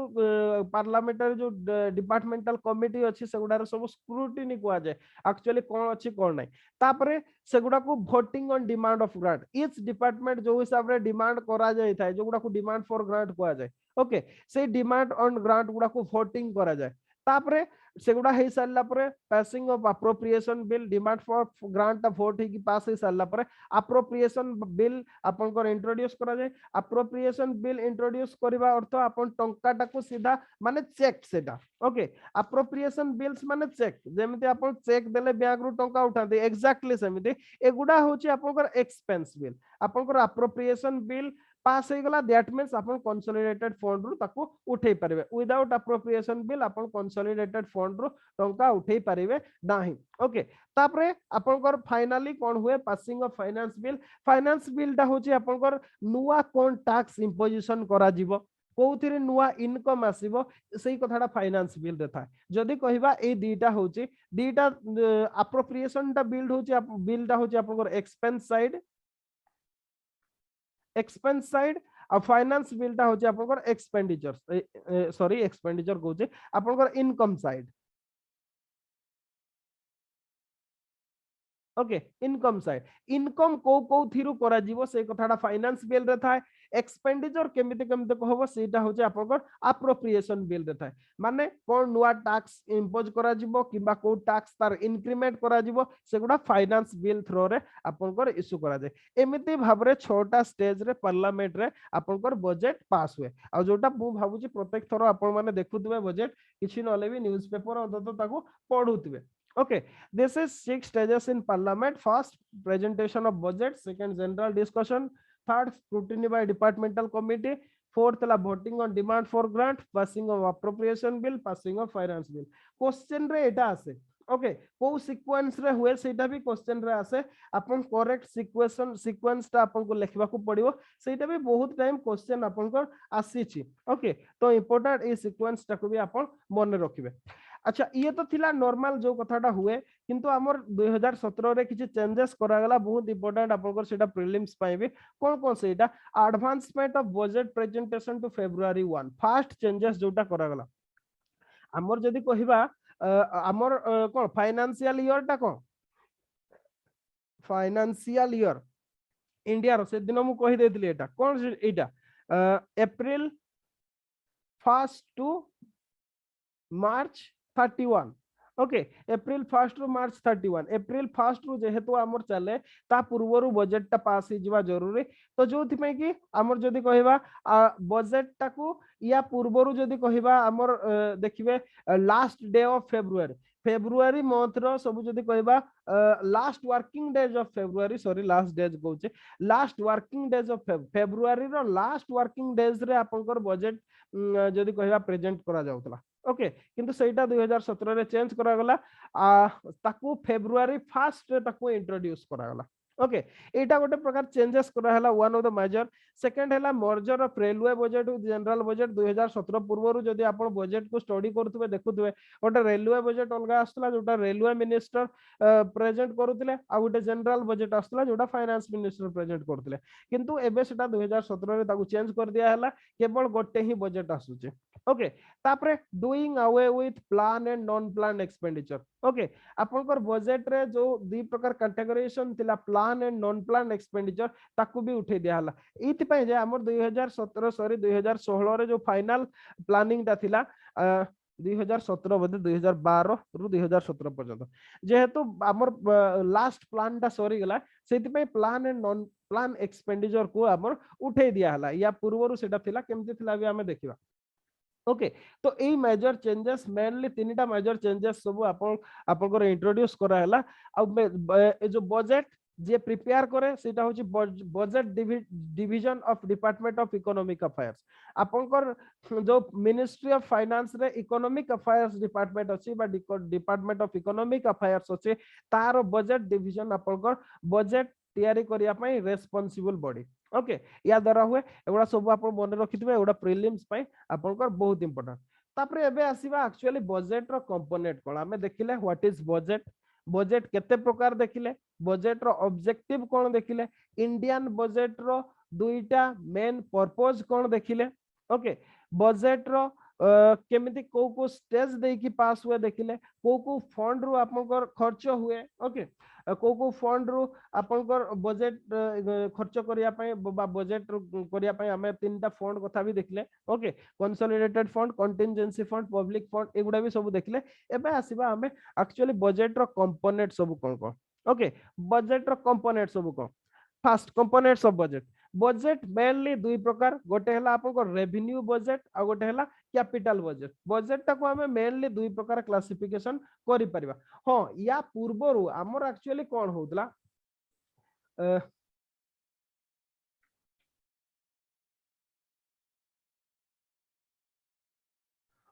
पार्लियामेंटरी जो डिपार्टमेंटल कमिटी अछि सेगुडार सब स्क्रूटिनी को जाय एक्चुअली कोन अछि कोन नै तापरे सेगुडा को voting on demand of grant each department जो हिसाब रे डिमांड करा जाय थाय जोगुडा को डिमांड फॉर ग्रांट को जाय ओके से डिमांड ऑन ग्रांट गुडा को वोटिंग करा जाय तापरे सेगुडा हे सारला परे passing of appropriation bill demand for grant of vote ही पास हे सारला परे अप्रोप्रिएशन बिल आपन को इंट्रोड्यूस करा जाय अप्रोप्रिएशन बिल इंट्रोड्यूस करबा अर्थ आपन टंकाटा को सीधा माने चेक सेटा ओके अप्रोप्रिएशन बिल्स माने चेक जेमिति आपन चेक देले बैंक रु टंका उठाते एग्जैक्टली सेमिति एगुडा होची आपन को एक्सपेंस बिल आपन को अप्रोप्रिएशन बिल पास हो गला that means upon consolidated fund रु ताको उठै परिबे विदाउट अप्रोप्रिएशन बिल अपन कंसोलिडेटेड फंड रु टंका उठै परिबे नाही ओके तापरे आपनकर फाइनली कोन हुए पासिंग ऑफ फाइनेंस बिल ता होची आपनकर नुवा कोन टैक्स इंपोजिशन करा जीवो कोउथिरे नुवा इनकम आसीबो सेही कथाडा फाइनेंस बिल रे था जदी कहिबा ए दीटा होची दीटा अप्रोप्रिएशन ता बिल होची आपनकर एक्सपेंस साइड आ फाइनेंस बिल ता होची आपनकर एक्सपेंडिचर सॉरी एक्सपेंडिचर कोचे आपनकर इनकम साइड ओके इनकम को थिरु करा जीवो से कथाडा फाइनेंस बिल रे थाए एक्सपेंडिचर केमिते कहबो सेटा होचे आपनकर अप्रोप्रिएशन बिल रे थाए माने कोन नुवा टैक्स इंपोज करा जीवो किबा को टैक्स तार इंक्रीमेंट करा जीवो सेगुडा फाइनेंस बिल थ्रो रे आपनकर इशू करा जाय एमिति भाबरे 6टा स्टेज रे पार्लियामेंट रे आपनकर बजट पास हुए आ जोटा मु भाबुची प्रत्येक थरो आपन माने देखुतबे बजट किछि नले भी न्यूज़पेपर अंतत ताको पढुतबे okay this is 6 stages in parliament first presentation of budget second general discussion third scrutiny by departmental committee fourth la voting on demand for grant passing of appropriation bill passing of finance bill question re eta ase okay को sequence रे हुए सेटा भी question रे आसे अपन correct sequence ता अपन को लिखबा को पड़िबो सेटा भी बहुत टाइम क्वेश्चन अपन को आसीची ओके तो इंपोर्टेंट ए सीक्वेंस ता को भी अपन मन रखिबे अच्छा ये तो थिला नॉर्मल जो कथाटा हुए किंतु हमर 2017 रे किछि चेंजेस करा गला बहुत इंपोर्टेंट अपन को सेटा प्रीलिम्स पाए भी कोन सेटा advancement of budget presentation to February 1 first changes जोटा करा गला हमर जदी कहिबा हमर कोन फाइनेंशियल ईयर टा कोन फाइनेंशियल ईयर इंडिया रो से दिन मु कहि देतिली एटा कोन एटा April 1 to March 31 okay April 1 to March 31 April 1 रु जेहेतु हमर चले ता पूर्वरु बजट टा पास ही जीवा जरूरी तो जोथि में कि हमर जदी कहिबा बजट टा को या पूर्वरु जदी कहिबा हमर देखिबे last day of February month रो सब जदी कहिबा last working days of February sorry last days कहूचे last working days of February रो लास्ट वर्किंग डेज रे आपनकर बजट जदी कहिबा प्रेजेंट करा जाउतला ओके किंतु सेटा 2017 रे चेंज करा गला ताकू फेब्रुअरी 1 रे ताकू इंट्रोड्यूस करा गला ओके एटा गोटे प्रकार चेंजेस करा हला one of the major second हला merger of railway budget with general budget 2017 पूर्वरु जदी आपण बजट को स्टडी करथुबे देखुथुबे गोटे रेलवे बजट अलगा आस्तला जोटा रेलवे मिनिस्टर प्रेजेंट करूतिले आ गोटे जनरल बजट आस्तला जोटा फाइनेंस मिनिस्टर प्रेजेंट करथिले किंतु एबे सेटा 2017 रे ताकू चेंज कर दिया हला केवल गोटे ही बजट आसुचे ओके तापरे doing away with plan and non plan expenditure okay आपनकर बजट रे जो दी प्रकार कैटेगराइजेशन थिला plan and non plan expenditure ताकू भी उठे दिया हला इति पय जे हमर 2017 सॉरी 2016 रे जो फाइनल प्लानिंग ता थिला 2017 बदे 2012 रु 2017 पर्यंत जेहेतु हमर लास्ट प्लान ता सरी गला सेति पय plan and non plan expenditure को हमर उठे दिया हला या पूर्वरु सेटा थिला केमति थिला भी हमें देखिबा ओके तो ए मेजर चेंजेस मेनली तीनटा मेजर चेंजेस सब आपन इंट्रोड्यूस करा हला आ जो बजट जे प्रिपेयर करे सेटा होची budget division of department of economic affairs आपनकर जो मिनिस्ट्री ऑफ फाइनेंस रे इकोनॉमिक अफेयर्स डिपार्टमेंट अछि बा डिपार्टमेंट ऑफ इकोनॉमिक अफेयर्स अछि तार बजट डिवीजन आपनकर बजट तैयारी करिया पई रेस्पोंसिबल बॉडी ओके या द्वारा हुए एगुडा सब आपन मन रखितबे एगुडा प्रीलिम्स पई आपनकर बहुत इंपोर्टेंट तापरे एबे आसीबा एक्चुअली बजट रो कंपोनेंट कोन हमें देखिले व्हाट इज बजट बजट केते प्रकार देखिले बजट रो ऑब्जेक्टिव कोन देखिले इंडियन बजट रो दुईटा मेन पर्पस कोन देखिले ओके बजट रो केमिति को स्टेज दे की पास हुए देखिले को फंड रो आपनकर खर्च हुए ओके को फंड रो आपनकर बजट खर्च करिया पय बा बजट करिया पय हमें तीनटा फंड कथा भी देखले okay consolidated fund contingency fund public fund एगुडा भी सब देखले एबे आसीबा हमें एक्चुअली बजट रो कंपोनेंट सब कोन कोन ओके बजट रो कंपोनेंट सब कोन first components of budget mainly दुई प्रकार गोटे हला आपन रेवेन्यू बजट आ गोटे हला कैपिटल बजट टाको हमें मेनली दुई प्रकार क्लासिफिकेशन करि परिबा हां या पूर्वरु हमर एक्चुअली कोन होतला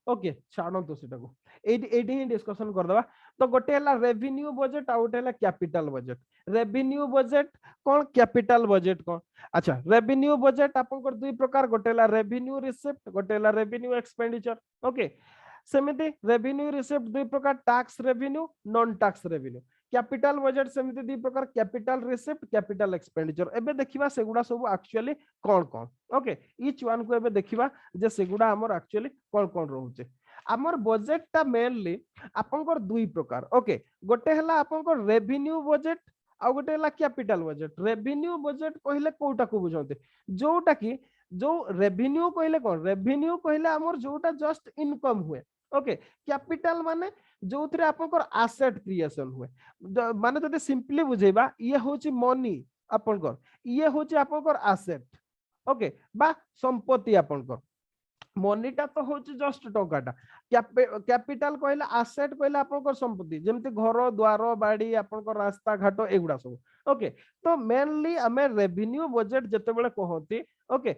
ओके छाड़ो तो सेटा को एडी ही डिस्कशन कर दबा तो गोटे हला रेवेन्यू बजट आ गोटे हला कैपिटल बजट रेवेन्यू बजट कोन कैपिटल बजट कोन अच्छा रेवेन्यू बजट आपन कर दुई प्रकार गोटे हला रेवेन्यू रिसिप्ट गोटे हला रेवेन्यू एक्सपेंडिचर ओके सेमिति रेवेन्यू रिसिप्ट दुई प्रकार tax revenue non tax revenue capital budget सेमिति दुई प्रकार कैपिटल रिसिप्ट कैपिटल एक्सपेंडिचर एबे देखिबा सेगुडा सब एक्चुअली कोन कोन ओके ईच वन को एबे देखिबा जे सेगुडा हमर एक्चुअली कोन कोन रहउचे हमर बजट ता मेनली आपनकर दुई प्रकार ओके गोटे हला आपनकर रेवेन्यू बजट आ गोटे हला कैपिटल बजट रेवेन्यू बजट कहले कोटा को बुझाते जोटा की जो रेवेन्यू कहले कोन रेवेन्यू कहले हमर जोटा जस्ट इनकम हुए ओके कैपिटल माने जो थरे आपनकर एसेट क्रिएशन हुए माने जदि सिंपली बुझेबा ये होची मनी आपनकर ये होची आपनकर एसेट ओके बा संपत्ति आपनकर मनीटा तो होची जस्ट टंकाटा कैपिटल कहले एसेट कहले आपनकर संपत्ति जेमति घर द्वार बाड़ी आपनकर रास्ता घाट एगुडा सब ओके तो मेनली हमें रेवेन्यू बजट जते बेले कहंती ओके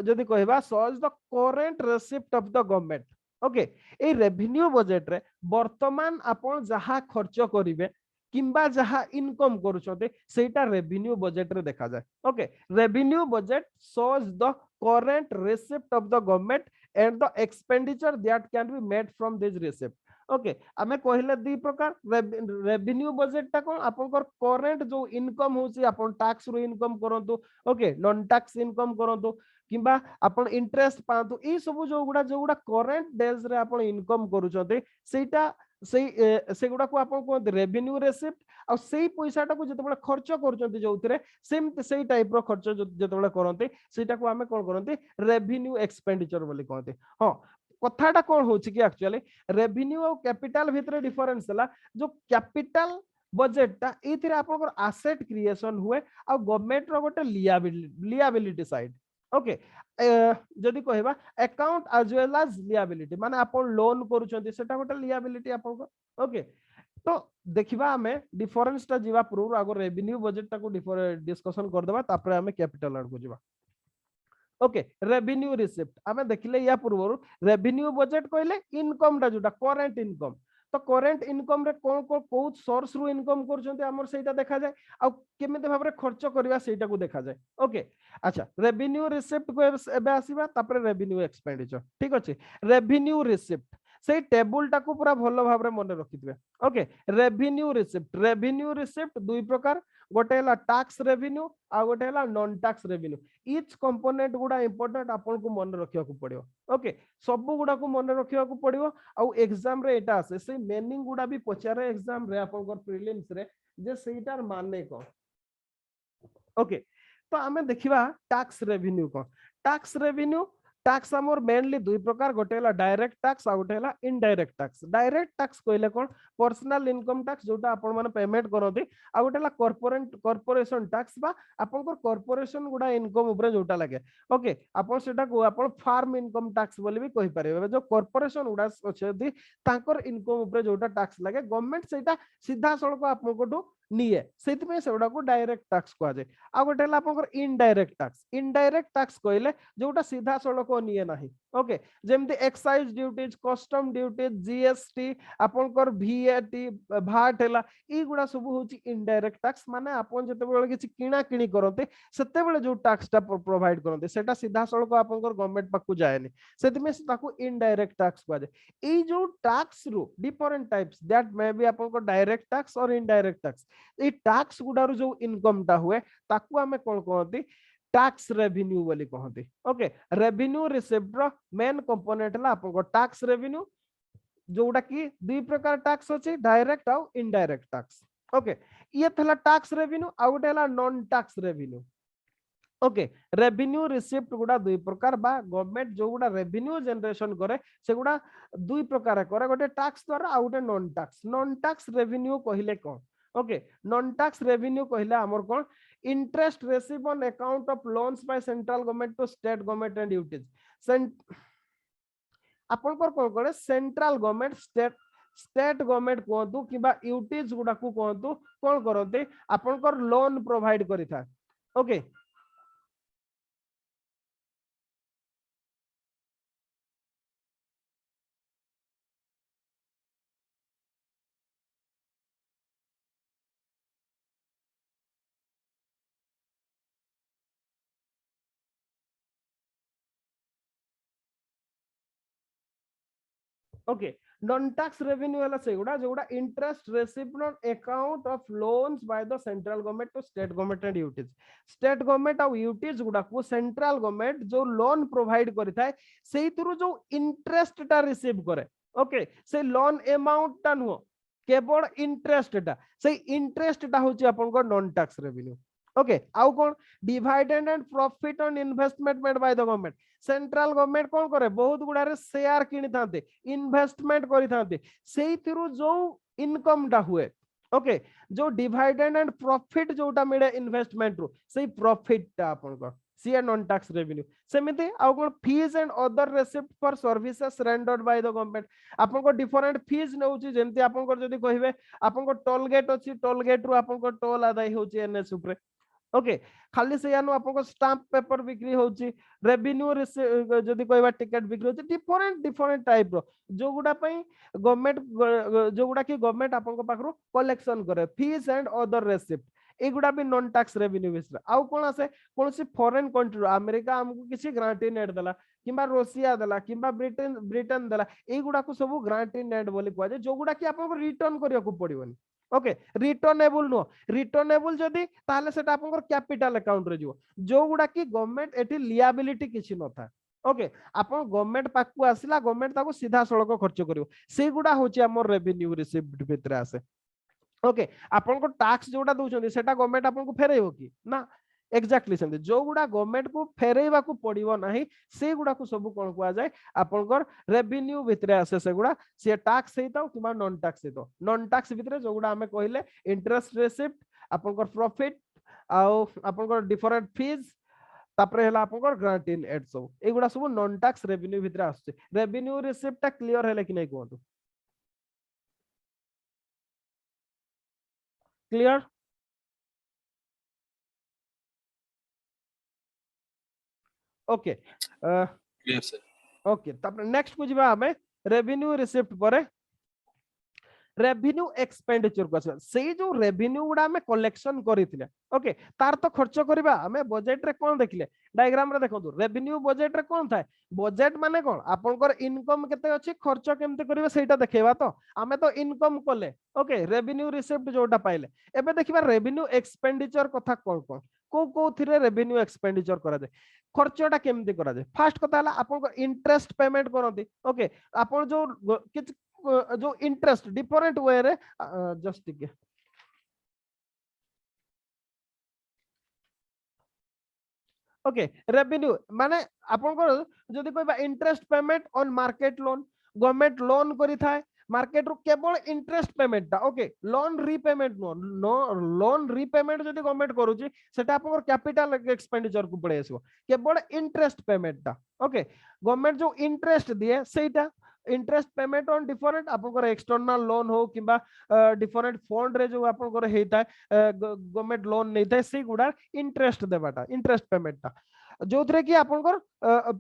जदि कहबा सॉज the current receipt of the government okay ए रेवेन्यू बजेट रे वर्तमान आपण जहा खर्च करिवे किंबा जहा इनकम करूछते सेटा रेवेन्यू बजेट रे देखा जाए okay revenue budget shows the current receipt of the government and the expenditure that can be made from this receipt okay आमे कहले दी प्रकार रेवेन्यू बजेट टा कोन आपनकर करंट जो इनकम होची आपन टैक्स रो इनकम करंतु ओके नॉन टैक्स इनकम करंतु किंबा आपन इंटरेस्ट पांतु ई सब जो गुडा करंट डेज रे आपन इनकम करूछते सेटा सेगुड़ा को आपन को रेवेन्यू रिसिप्ट आ सेई पैसाटा को जतबेला खर्च करूछंती जोथिरे सेम सेई टाइप रो खर्च जतबेला करंती सेटा को हमें कोन करंती रेवेन्यू एक्सपेंडिचर बोली कहते हां कथाटा कोन होची कि एक्चुअली रेवेन्यू और कैपिटल भितरे डिफरेंस हला जो कैपिटल बजेट टा एथिरे आपन एसेट क्रिएशन हुए आ गवर्नमेंट रो गोटे लियाबिलिटी साइड ओके जदि कहबा account as well as liability माने आपण लोन करूछंती सेटा गोटे लियाबिलिटी आपण को ओके तो देखिबा हमें डिफरेंस ता जीवा पूर्व आगो रेवेन्यू बजेट ता को डिस्कशन कर देबा तापर हमें कैपिटल आड़ को जीवा ओके रेवेन्यू रिसिप्ट हमें देखिले या पूर्व रेवेन्यू बजेट कहले इनकम ता जोटा करंट इनकम तो करंट इनकम रे कोन को सोर्स रु इनकम करछंती हमर सेटा देखा जाय आ केमिते भाबरे खर्च करबा सेटा को देखा जाय ओके अच्छा रेवेन्यू रिसिप्ट को एबे आसीबा तापर रेवेन्यू एक्सपेंडिचर ठीक अछि रेवेन्यू रिसिप्ट से टेबल टा को पूरा भलो भाबरे मन रखितबे ओके रेवेन्यू रिसिप्ट दुई प्रकार गोटे हला टैक्स रेवेन्यू आ गोटे हला non tax revenue each component गुडा इंपोर्टेंट आपन को मन रखिया को पड़ियो ओके सब गुडा को मन रखिया को पड़ियो आ एग्जाम रे एटा आसे से मीनिंग गुडा भी पचारे एग्जाम रे आपन को प्रीलिम्स रे जे सेटार माने को ओके तो हमें देखिबा टैक्स रेवेन्यू को टैक्स रेवेन्यू टैक्स हमर मेनली दुई प्रकार गोटे हला डायरेक्ट टैक्स आ गोटे हला इनडायरेक्ट टैक्स डायरेक्ट टैक्स कहले कोन पर्सनल इनकम टैक्स जोटा आपण माने पेमेंट करथि आ गोटे हला कॉर्पोरेशन टैक्स बा आपण को कॉर्पोरेशन गुडा इनकम ऊपर जोटा लागे ओके आपण सेटा को आपण फार्म इनकम टैक्स बोली भी कहि पारे जो कॉर्पोरेशन गुडा अछि तांकर इनकम ऊपर जोटा टैक्स लागे गवर्नमेंट सेटा सीधा सळको आपण कोटो निये सेति में सेडा को डायरेक्ट टैक्स को आजे आ गोटे हला आपण इनडायरेक्ट टैक्स कहले जोटा सीधा सळको निये नाही ओके जेमति excise duties custom duties GST आपनकर वीएटी भाट हला ई गुडा सब होची इनडायरेक्ट टैक्स माने आपन जते बेले किछि किना किनी करते सेते बेले जो टैक्स टा प्रोवाइड करते सेटा सीधा सळको आपनकर गवर्नमेंट पाकु जायनी सेति में ताकू इनडायरेक्ट टैक्स को ई जो टैक्स रो different types that may be आपनकर डायरेक्ट टैक्स और इनडायरेक्ट टैक्स ई टैक्स गुडारो जो इनकम टा हुए ताकू हमें कोन कहती टैक्स रेवेन्यू बोली कहती ओके रेवेन्यू रिसिप्ट रो मेन कंपोनेंट हला आपन को टैक्स रेवेन्यू जोटा की दुई प्रकार टैक्स अछि डायरेक्ट और इनडायरेक्ट टैक्स ओके ये थला टैक्स रेवेन्यू आ गोटे हला non tax revenue okay revenue receipt गुडा दुई प्रकार बा गवर्नमेंट जो गुडा रेवेन्यू जनरेशन करे से गुडा दुई प्रकार करे गोटे टैक्स द्वारा आ गोटे नॉन टैक्स रेवेन्यू कहिले कोन ओके नॉन टैक्स रेवेन्यू कहला हमर कोन interest receive on account of loans by central government to state government and UTs आपन कोन करे सेंट्रल गवर्नमेंट स्टेट गवर्नमेंट कोंतु किबा यूटीज गुडा को कोंतु कोन करते आपन को लोन प्रोवाइड करिथा okay okay non tax revenue वाला सेगुडा जोगुडा interest received on account of loans by the central government to state government and UTs state government और यूटीज गुडा को सेंट्रल गवर्नमेंट जो लोन प्रोवाइड करिथाय सेइतरु जो इंटरेस्ट टा रिसीव करे ओके से लोन अमाउंट टा नो केवल इंटरेस्ट टा से इंटरेस्ट टा होची आपन को नॉन टैक्स रेवेन्यू ओके आउ कोन dividend and profit on investment made by the government central government कोन करे बहुत गुडारे शेयर किनि थांते इन्वेस्टमेंट करि थांते सेइथिरु जो इनकम टा हुए ओके जो डिविडेंड एंड प्रॉफिट जोटा मिले इन्वेस्टमेंट रु सेई प्रॉफिट टा आपन को सी नॉन टैक्स रेवेन्यू सेमिति आउ कोन fees and other receipt for services rendered by the government आपन को डिफरेंट फीस नउची जेंति आपन को जदी कहिबे आपन को टोल गेट अछि टोल गेट रु आपन को टोल आदाय होची एनएच ऊपर ओके खाली से यानो आपन स्टाम्प पेपर बिक्री होची रेवेन्यू जदी कहबा टिकट बिक्री होची डिफरेंट डिफरेंट टाइप रो जो गुडा पई गवर्नमेंट जो गुडा की गवर्नमेंट आपन को पाखरो कलेक्शन करे फीस एंड अदर रेसिप्ट एगुडा भी नॉन टैक्स रेवेन्यू बिसरा आउ कोन आसे कोनसी फॉरेन कंट्री अमेरिका हमको किसी ग्रांटी नेट देला किंबा रशिया देला किंबा ब्रिटेन ब्रिटेन देला एगुडा को सब ग्रांटी नेट बोली कहवा जे जो गुडा की आपन को रिटर्न करिया को पड़िबनी ओके रिटर्नेबल नो रिटर्नेबल जदी ताले सेटा आपन कैपिटल अकाउंट रे जो जो गुडा की गवर्नमेंट एठी लिएबिलिटी किछि न था ओके आपन गवर्नमेंट पाकु आसिला गवर्नमेंट ताको सीधा सड़क खर्च करियो से गुडा होची हमर रेवेन्यू रिसीव्ड भितरे आसे ओके आपन को टैक्स जोडा दोछन सेटा गवर्नमेंट आपन को फेरेइबो की ना एक्जाक्टली सेम जो गुडा गवर्नमेंट को फेरेइबा को पड़िबो नाही से गुडा को सब कोन कुआ जाय आपनकर रेवेन्यू भितरे आसे से गुडा से टैक्स हेताओ किबा नॉन टैक्स हेतो नॉन टैक्स भितरे जो गुडा हमें कहिले इंटरेस्ट रिसिप्ट आपनकर प्रॉफिट आउ आपनकर डिफरेंट फीस तापरे हला आपनकर ग्रांट इन एड सब एगुडा सब नॉन टैक्स रेवेन्यू भितरे आसे रेवेन्यू रिसिप्ट ता क्लियर हेले कि नै कोंतु clear okay clear sir okay तापर नेक्स्ट को जिबा हमें रेवेन्यू रिसिप्ट परे रेवेन्यू एक्सपेंडिचर को आसे से जो रेवेन्यू गुडा हमें कलेक्शन करिथिले ओके तार तो खर्च करबा हमें बजट रे कोन देखिले डायग्राम रे देखंतु रेवेन्यू बजट रे कोन थाए बजट माने कोन आपनकर इनकम केते अछि खर्च केमते करबे सेटा देखेबा तो हमें तो इनकम कोले ओके रेवेन्यू रिसिप्ट जोटा पाइले एबे देखिबा रेवेन्यू एक्सपेंडिचर कथा कोन कोन को थिरे रेवेन्यू एक्सपेंडिचर करा जाय खर्चटा केमते करा जाय फर्स्ट कथा हला आपन इंटरेस्ट पेमेंट करंती ओके आपन जो इंटरेस्ट डिफरेंट वे रे जस्ट टिके ओके रेवेन्यू माने आपन जदी कहबा interest payment on market loan government loan करि थाए मार्केट रो केवल इंटरेस्ट पेमेंट ता okay loan repayment no loan repayment जदी गवर्नमेंट करूची सेटा आपन कैपिटल एक्सपेंडिचर को पड़े आसो केवल इंटरेस्ट पेमेंट ता ओके गवर्नमेंट जो इंटरेस्ट दिए सेटा इंटरेस्ट पेमेंट ऑन डिफरेंट आपन एक्सटर्नल लोन हो किबा डिफरेंट फंड रे जो आपन हेता गवर्नमेंट लोन नै थाए से गुडा इंटरेस्ट देबाटा इंटरेस्ट पेमेंट ता जो थरे कि आपन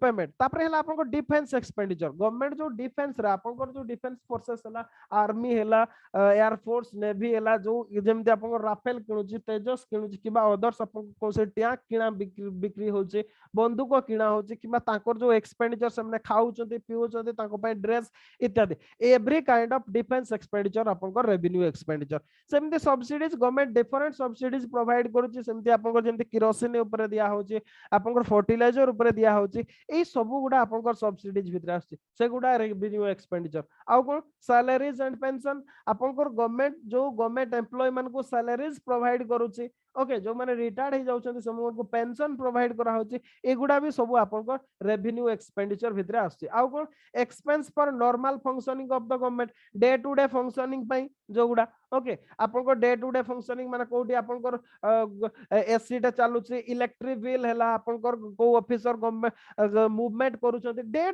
पेमेंट तापरे हला आपन डिफेंस एक्सपेंडिचर गवर्नमेंट जो डिफेंस रे आपन जो डिफेंस फोर्सेस हला आर्मी हला एयर फोर्स नेवी हला जो जेमते आपन राफेल किनुची तेजस किनुची किबा अदर्स आपन को से टैंक किना बिक्री होचे बंदूक किना होचे किबा ताकर जो एक्सपेंडिचर हमने खाउचंती पिउचंती ताको पय ड्रेस इत्यादि every kind of defence expenditure आपन रेवेन्यू एक्सपेंडिचर सेमते subsidies government different subsidies provide करूची सेमते आपन जेमते केरोसिन ऊपर दिया होचे आपन फर्टिलाइजर ऊपर दिया होची ए सब गुडा आपन सब्सिडीज भितर आछि से गुडा रेवेन्यू एक्सपेंडिचर आउ कोन सैलरीज एंड पेंशन आपन गवर्नमेंट जो गवर्नमेंट एम्प्लॉय मान को सैलरीज प्रोवाइड करूची ओके जो माने रिटायर्ड हे जाउछन समूह को पेंशन प्रोवाइड करा होची ए गुडा भी सब आपन रेवेन्यू एक्सपेंडिचर भितर आछि आउ कोन expense for normal functioning of the government day to day functioning पई जो गुडा ओके आपन डे टू डे फंक्शनिंग माने कोठी आपन एसी टा चालुची इलेक्ट्रिक बिल हला आपन को ऑफिसर गवर्नमेंट मूवमेंट करूछन डे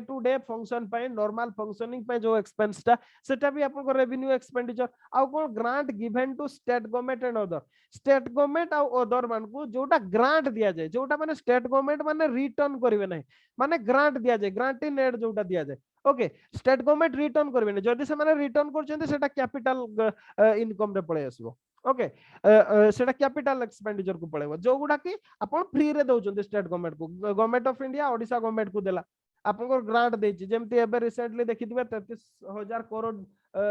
टू डे फंक्शन पई नॉर्मल फंक्शनिंग पई जो एक्सपेंस टा सेटा भी आपन रेवेन्यू एक्सपेंडिचर आउ कोन grant given to state government and other state government आउ अदर मान को जोटा ग्रांट दिया जाय जोटा माने स्टेट गवर्नमेंट माने रिटर्न करिवे नै माने ग्रांट दिया जाय ग्रांट इन एड जोटा दिया जाय ओके स्टेट गवर्नमेंट रिटर्न करिवे नै जदी से माने रिटर्न करछन्ते सेटा कैपिटल इनकम रे पळे आसीबो ओके सेटा कैपिटल एक्सपेंडिचर को पळेबो जो गुडा की आपण फ्री रे दउछन्ते स्टेट गवर्नमेंट को government of India Odisha government को देला आपन ग्रांट देछि जेमति एबे रिसेंटली देखिथिबे 33000 करोड़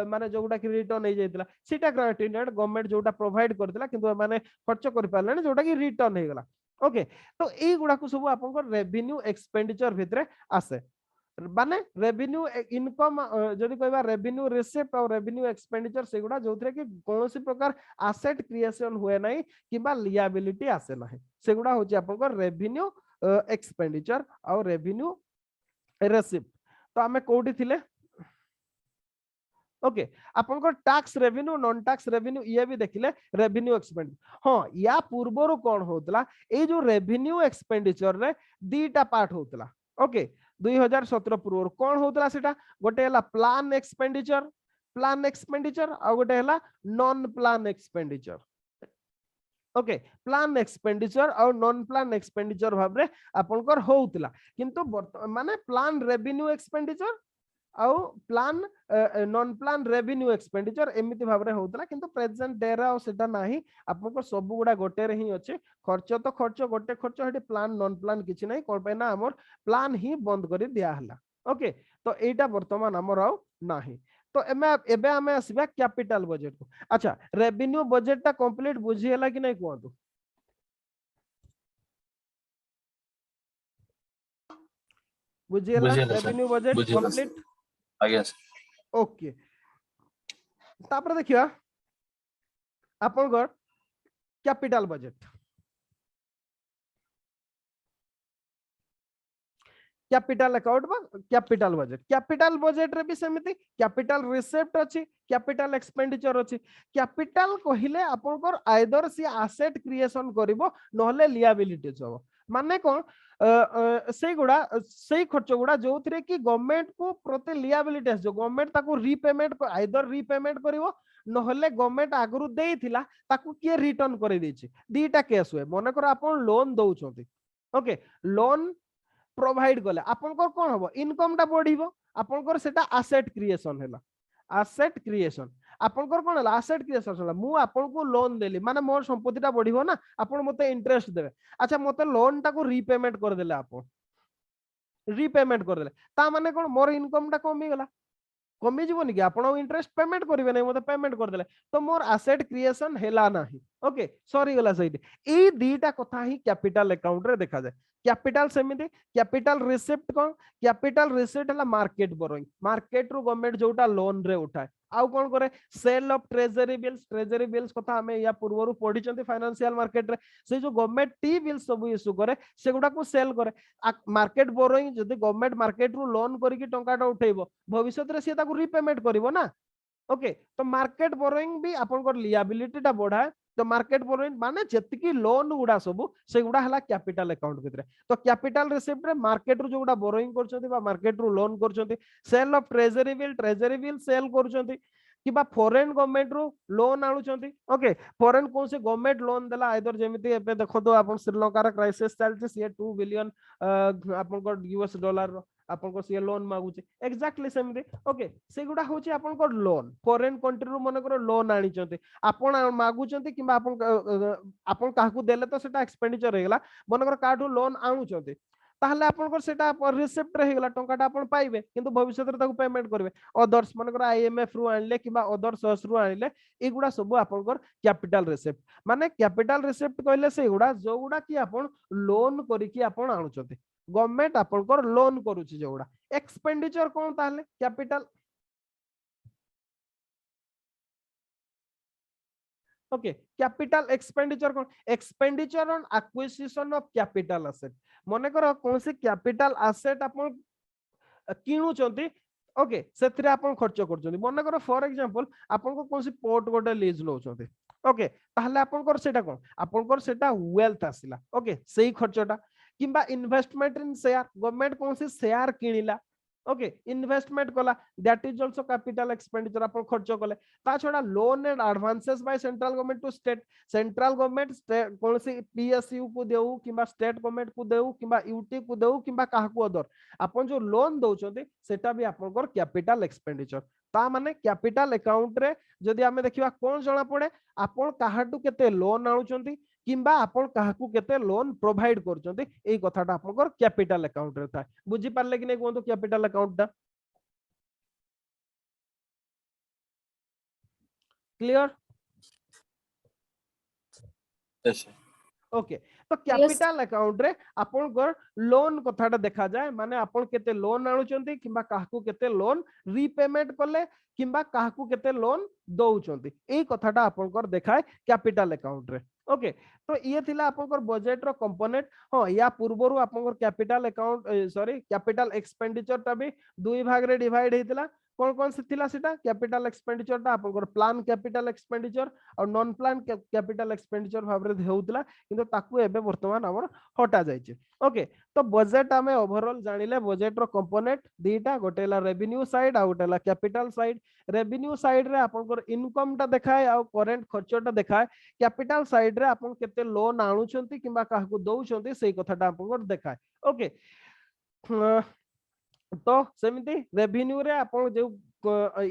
माने जोटा कि रिटर्न हे जायतिला सीटा ग्रांट इन एड गवर्नमेंट जोटा प्रोवाइड करतिला किंतु माने खर्च कर पारले जोटा कि रिटर्न हे गला ओके तो ए गुडा को सब आपन रेवेन्यू एक्सपेंडिचर भितरे आसे माने रेवेन्यू इनकम जदी कहबा रेवेन्यू रिसिप्ट और रेवेन्यू एक्सपेंडिचर सेगुडा जोथरे कि कोनोसी प्रकार एसेट क्रिएशन हुए नाही किबा लिएबिलिटी आसे नाही सेगुडा होची आपन रेवेन्यू एक्सपेंडिचर और रेवेन्यू रिसिप्ट तो हमें कोठी थिले ओके आपन tax revenue non tax revenue ये भी देखिले रेवेन्यू एक्सपेंडिचर हां या पूर्वरो कोन होतला ए जो रेवेन्यू एक्सपेंडिचर रे दीटा पार्ट होतला ओके 2017 पूर्व कोन होतला सेटा गोटे हला प्लान एक्सपेंडिचर आ गोटे हला non plan expenditure okay plan expenditure और नॉन प्लान एक्सपेंडिचर भाव रे आपनकर होउतला किंतु माने प्लान रेवेन्यू एक्सपेंडिचर आउ plan non plan revenue expenditure एमिति भाव रे होउतला किंतु प्रेजेंट डे रा सेटा नाही आपनकर सब गुडा गोटे रे ही अछि खर्च तो खर्च गोटे खर्च हेटी प्लान नॉन प्लान किछि नाही कोन पे ना हमर प्लान ही बंद करि दिया हला ओके तो एटा वर्तमान हमर आउ नाही तो एबे हमें आसीबा कैपिटल बजट को अच्छा रेवेन्यू बजट ता कंप्लीट बुझी हला कि नहीं कहतु बुझी हला रेवेन्यू बजट कंप्लीट आज्ञा सर ओके तापर देखिया आपनकर कैपिटल बजट कैपिटल अकाउंट बा कैपिटल बजट रे भी समिति कैपिटल रिसिप्ट अछि कैपिटल एक्सपेंडिचर अछि कैपिटल कहिले आपनकर आइदर सी एसेट क्रिएशन करिवो नहले लिएबिलिटीज हो माने कोन से गुडा से खर्च गुडा जो थरे कि गवर्नमेंट को प्रति लिएबिलिटीज जो गवर्नमेंट ताको रीपेमेंट को आइदर रीपेमेंट करिवो नहले गवर्नमेंट आगरु देइथिला ताको के रिटर्न करि दैछि दीटा केस हुए माने कर आपन लोन दउछोंती ओके लोन प्रोवाइड कले आपनकर कोन हबो इनकम टा बढ़िबो आपनकर सेटा एसेट क्रिएशन हैला एसेट क्रिएशन आपनकर कोन हैला एसेट क्रिएशन हैला मु आपनको लोन देली माने मोर संपत्ति टा बढ़िबो ना आपन मते इंटरेस्ट देबे अच्छा मते लोन टा को रीपेमेंट कर देले आपन रीपेमेंट कर देले ता माने कोन मोर इनकम टा कमी गेला कमी जीवन कि आपण इंटरेस्ट पेमेंट करिवे नै मते पेमेंट कर देले तो मोर एसेट क्रिएशन हैला नाही ओके सॉरी गला सही ए दीटा कथा ही कैपिटल अकाउंट रे देखा जाय कैपिटल सेमिति कैपिटल रिसिप्ट कोन कैपिटल रिसिप्ट हला मार्केट बोरोइंग मार्केट रो गवर्नमेंट जोटा लोन रे उठाए आउ कोन करे सेल ऑफ ट्रेजरी बिल्स कथा हमें या पूर्वरु पढी चंती फाइनेंशियल मार्केट रे से जो गवर्नमेंट टी बिल सब इशू करे से गुडा को सेल करे मार्केट बोरोइंग जदी गवर्नमेंट मार्केट रो लोन करी की टंकाटा उठेइबो भविष्य रे से ताको रीपेमेंट करिवो ना ओके तो मार्केट बोरोइंग भी आपनकर लिएबिलिटी टा बढ़ाए तो मार्केट बोरोइंग माने जतिकी लोन गुडा सब से गुडा हला कैपिटल अकाउंट भितरे तो कैपिटल रिसिप्ट रे मार्केट रो जो गुडा बोरोइंग करछंती बा मार्केट रो लोन करछंती sale of treasury bill sale करछंती किबा फॉरेन गवर्नमेंट रो लोन आनुचंती ओके फॉरेन कोन से गवर्नमेंट लोन देला आइदर जेमिति एबे देखो तो आपन श्रीलंका रा क्राइसिस चलते से 2 बिलियन आपनकर यूएस डॉलर रो आपनको से लोन मागुचे एक्जेक्टली सेमते ओके से गुडा होची आपनको लोन फॉरेन कंट्री रो मन करो लोन आनी चंती आपन मागुचंती किबा आपन काहकु देले तो सेटा एक्सपेंडिचर हेगला मन करो काठू लोन आनु चंती ताहले आपनकर सेटा रिसिप्ट रही गला टंकाटा आपन पाइबे किंतु भविष्य रे ताको पेमेंट करबे अदर्स मन करो आईएमएफ रु आनले किबा अदर सोर्स रु आनले ए गुडा सब आपनकर कैपिटल रिसिप्ट माने कैपिटल रिसिप्ट कहले से गुडा जो गुडा कि आपन लोन करी कि आपन आनु चंती गवर्नमेंट आपनकर लोन करूची जोड़ा एक्सपेंडिचर कोन ताहले capital okay capital expenditure cone expenditure on acquisition of capital asset माने करो कोन से कैपिटल एसेट आपन किनु चंती ओके सेथरे आपन खर्च करचंती माने करो फॉर एग्जांपल आपन को कोन से पोर्ट गोटे लीज लो चंती ओके ताहले आपनकर सेटा कोन आपनकर सेटा वेल्थ आसिला ओके सेही खर्चटा किंबा इन्वेस्टमेंट इन शेयर गवर्नमेंट कौन से शेयर किनिला ओके इन्वेस्टमेंट कला that is also capital expenditure अपन खर्च कले ता छोड़ा loan and advances by central government to state central government कौन से पीएसयू को देउ किंबा स्टेट गवर्नमेंट को देउ किंबा यूटी को देउ किंबा काहा को अदर अपन जो लोन दउचंती सेटा भी आपनकर कैपिटल एक्सपेंडिचर ता माने कैपिटल अकाउंट रे जदी हमें देखिबा कोन जणा पड़े आपन काहाटू केते लोन आनुचंती किंबा आपन काहाकू केते लोन प्रोवाइड करचंती एई कथाटा आपनकर कैपिटल अकाउंट रे थाए बुझी पारले कि नै कोन तो कैपिटल अकाउंट दा क्लियर यस ओके तो कैपिटल अकाउंट रे आपनकर लोन कथाटा देखा जाए माने आपन केते लोन आनुचंती किंबा काहाकू केते लोन रीपेमेंट करले किंबा काहाकू केते लोन दउचंती एई कथाटा आपनकर देखाय कैपिटल अकाउंट रे ओके तो ये थिला आपनकर बजट रो कंपोनेंट हां या पूर्वरु आपनकर capital account sorry capital expenditure ता भी दुई भाग रे डिवाइड हेतिला कौन से थिला सेटा कैपिटल एक्सपेंडिचर टा आपनकर प्लान कैपिटल एक्सपेंडिचर और नॉन प्लान कैपिटल एक्सपेंडिचर भाबरे हेउतला किंतु ताकू एबे वर्तमान हमर हटा जायछि ओके तो बजेट हमें ओवरऑल जानिले बजेट रो कंपोनेंट दीटा गोटेला रेवेन्यू साइड आ गोटेला कैपिटल साइड रेवेन्यू साइड रे आपनकर इनकम टा देखाय आ करंट खर्चटा देखाय कैपिटल साइड रे आपन केते लोन आनुचंती किबा काहकु दउचंती सेही कथाटा आपनकर देखाय ओके तो सेमिति रेवेन्यू रे आपण जे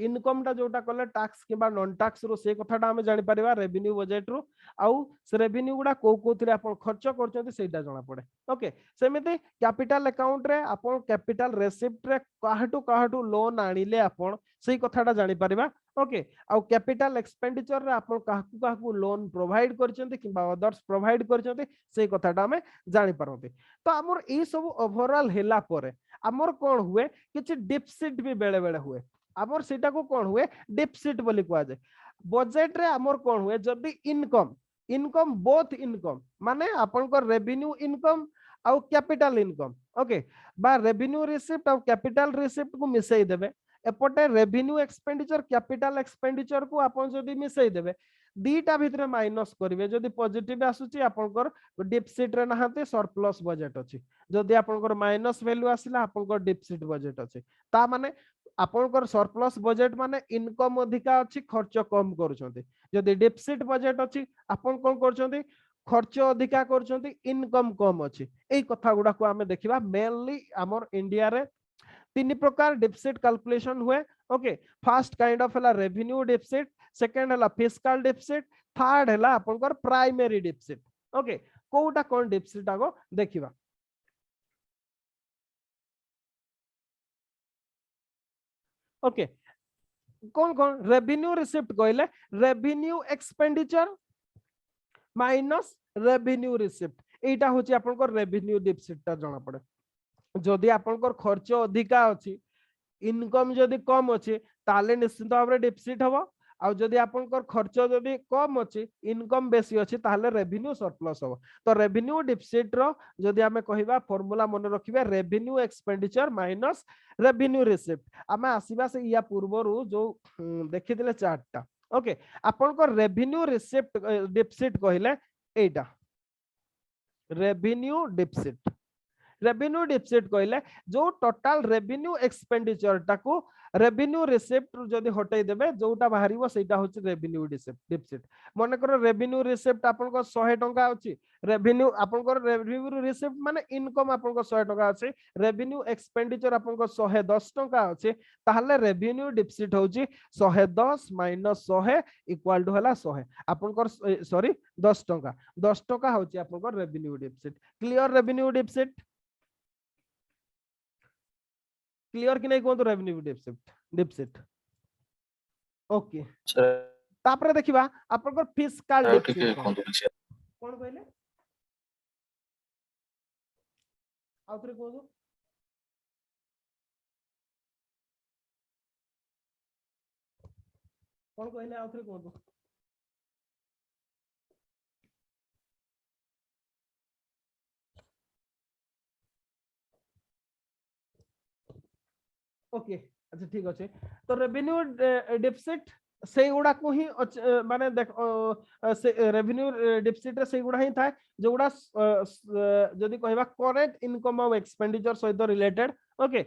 इनकम टा जोटा कले टैक्स किबा नॉन टैक्स रो से कथाटा हमें जानि परिबा रेवेन्यू बजेट रो आउ से रेवेन्यू गुडा को थिरे आपण खर्च करचंती सेटा जाना पड़े ओके सेमिति कैपिटल अकाउंट रे आपण कैपिटल रिसिप्ट रे काहटू लोन आनिले आपण सेही कथाटा जानि परिबा ओके आउ कैपिटल एक्सपेंडिचर रे आपण काहकु लोन प्रोवाइड करचंती किबा अदर्स प्रोवाइड करचंती सेही कथाटा हमें जानि परंती तो हमर ई सब ओवरऑल हेला परे हमर कोन हुए किछि डिफिसिट भी बेले बेले हुए हमर सेटा को कोन हुए डिफिसिट बोली कुआ जाय बजेट रे हमर कोन हुए जदी इनकम बोथ इनकम माने आपन को रेवेन्यू इनकम आउ कैपिटल इनकम ओके बा रेवेन्यू रिसिप्ट और कैपिटल रिसिप्ट को मिसई देबे एपटे रेवेन्यू एक्सपेंडिचर कैपिटल एक्सपेंडिचर को आपन जदी मिसई देबे दीटा भितरे माइनस करिवे जदी पॉजिटिव आसुची आपनकर डिफिसिट रे नहाते सरप्लस बजेट अछि जदी आपनकर माइनस वैल्यू आसिला आपनकर डिफिसिट बजेट अछि ता माने आपनकर सरप्लस बजेट माने इनकम अधिका अछि खर्च कम करूछंती जदी डिफिसिट बजेट अछि आपन कोन करूछंती खर्च अधिका करूछंती इनकम कम अछि एई कथा गुडा को हमें देखिबा मेनली हमर इंडिया रे तीन प्रकार डिफिसिट कैलकुलेशन हुए ओके फर्स्ट काइंड ऑफ हला रेवेन्यू डिफिसिट सेकंड हला फिस्कल डिफिसिट थर्ड हला आपनकर प्राइमरी डिफिसिट ओके कोउटा कोन डिफिसिट आगो देखिबा ओके कौन रेवेन्यू रिसिप्ट कहले revenue expenditure minus revenue receipt एटा होची आपनकर रेवेन्यू डिफिसिट ता जणा पड़े जदी आपनकर खर्च अधिका अछि इनकम जदी कम अछि ताले निश्चित भाबरे डिफिसिट हबो आ जदी आपनकर खर्च जदी कम अछि इनकम बेसी अछि ताले रेवेन्यू सरप्लस हबो तो रेवेन्यू डिफिसिट रो जदी हमें कहिबा फार्मूला मन रखिबा revenue expenditure minus revenue receipt आमे आसीबा से या पूर्वरु जो देखिदिले चार्टटा ओके आपनकर रेवेन्यू रिसिप्ट डिफिसिट कहिले एटा रेवेन्यू डिफिसिट कहले जो टोटल रेवेन्यू एक्सपेंडिचर टाको रेवेन्यू रिसिप्ट जदी हटै देबे जोटा बाहरिबो सेटा होची रेवेन्यू डिफिसिट माने करो रेवेन्यू रिसिप्ट आपन को 100 टका अछि रेवेन्यू आपन को रेवेन्यू रिसिप्ट माने इनकम आपन को 100 टका अछि रेवेन्यू एक्सपेंडिचर आपन को 110 टका अछि ताहले रेवेन्यू डिफिसिट होची 110 माइनस 100 इक्वल टू हला 100 आपन को सॉरी 10 टका होची आपन को revenue deficit clear revenue deficit clear कि नहीं कोन तो रेवेन्यू डिफिसिट ओके तापरे देखिबा आपन फिस्कल डिफिसिट कोन कहले आउथरे कोन कहले आउथरे कोन ओके अच्छा ठीक अछि तो रेवेन्यू डिफिसिट से गुडा को ही माने देख रेवेन्यू डिफिसिट रे से गुडा ही थाए जो गुडा जदी कहबा करेंट इनकम ऑफ एक्सपेंडिचर सहित रिलेटेड ओके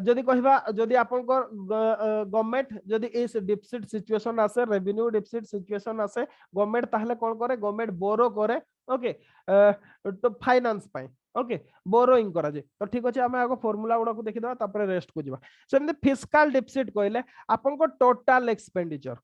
जदी कहबा जदी आपन को गवर्नमेंट जदी इस डिफिसिट सिचुएशन आसे रेवेन्यू डिफिसिट सिचुएशन आसे गवर्नमेंट ताहले कोन करे गवर्नमेंट बोरो करे ओके तो फाइनेंस पाए ओके बोरोइंग करा जे तो ठीक अछि हमें आगो फार्मूला गुडा को देखि दबा तापर रेस्ट को जिबा सेमते फिस्कल डिफिसिट कहले आपन को total expenditure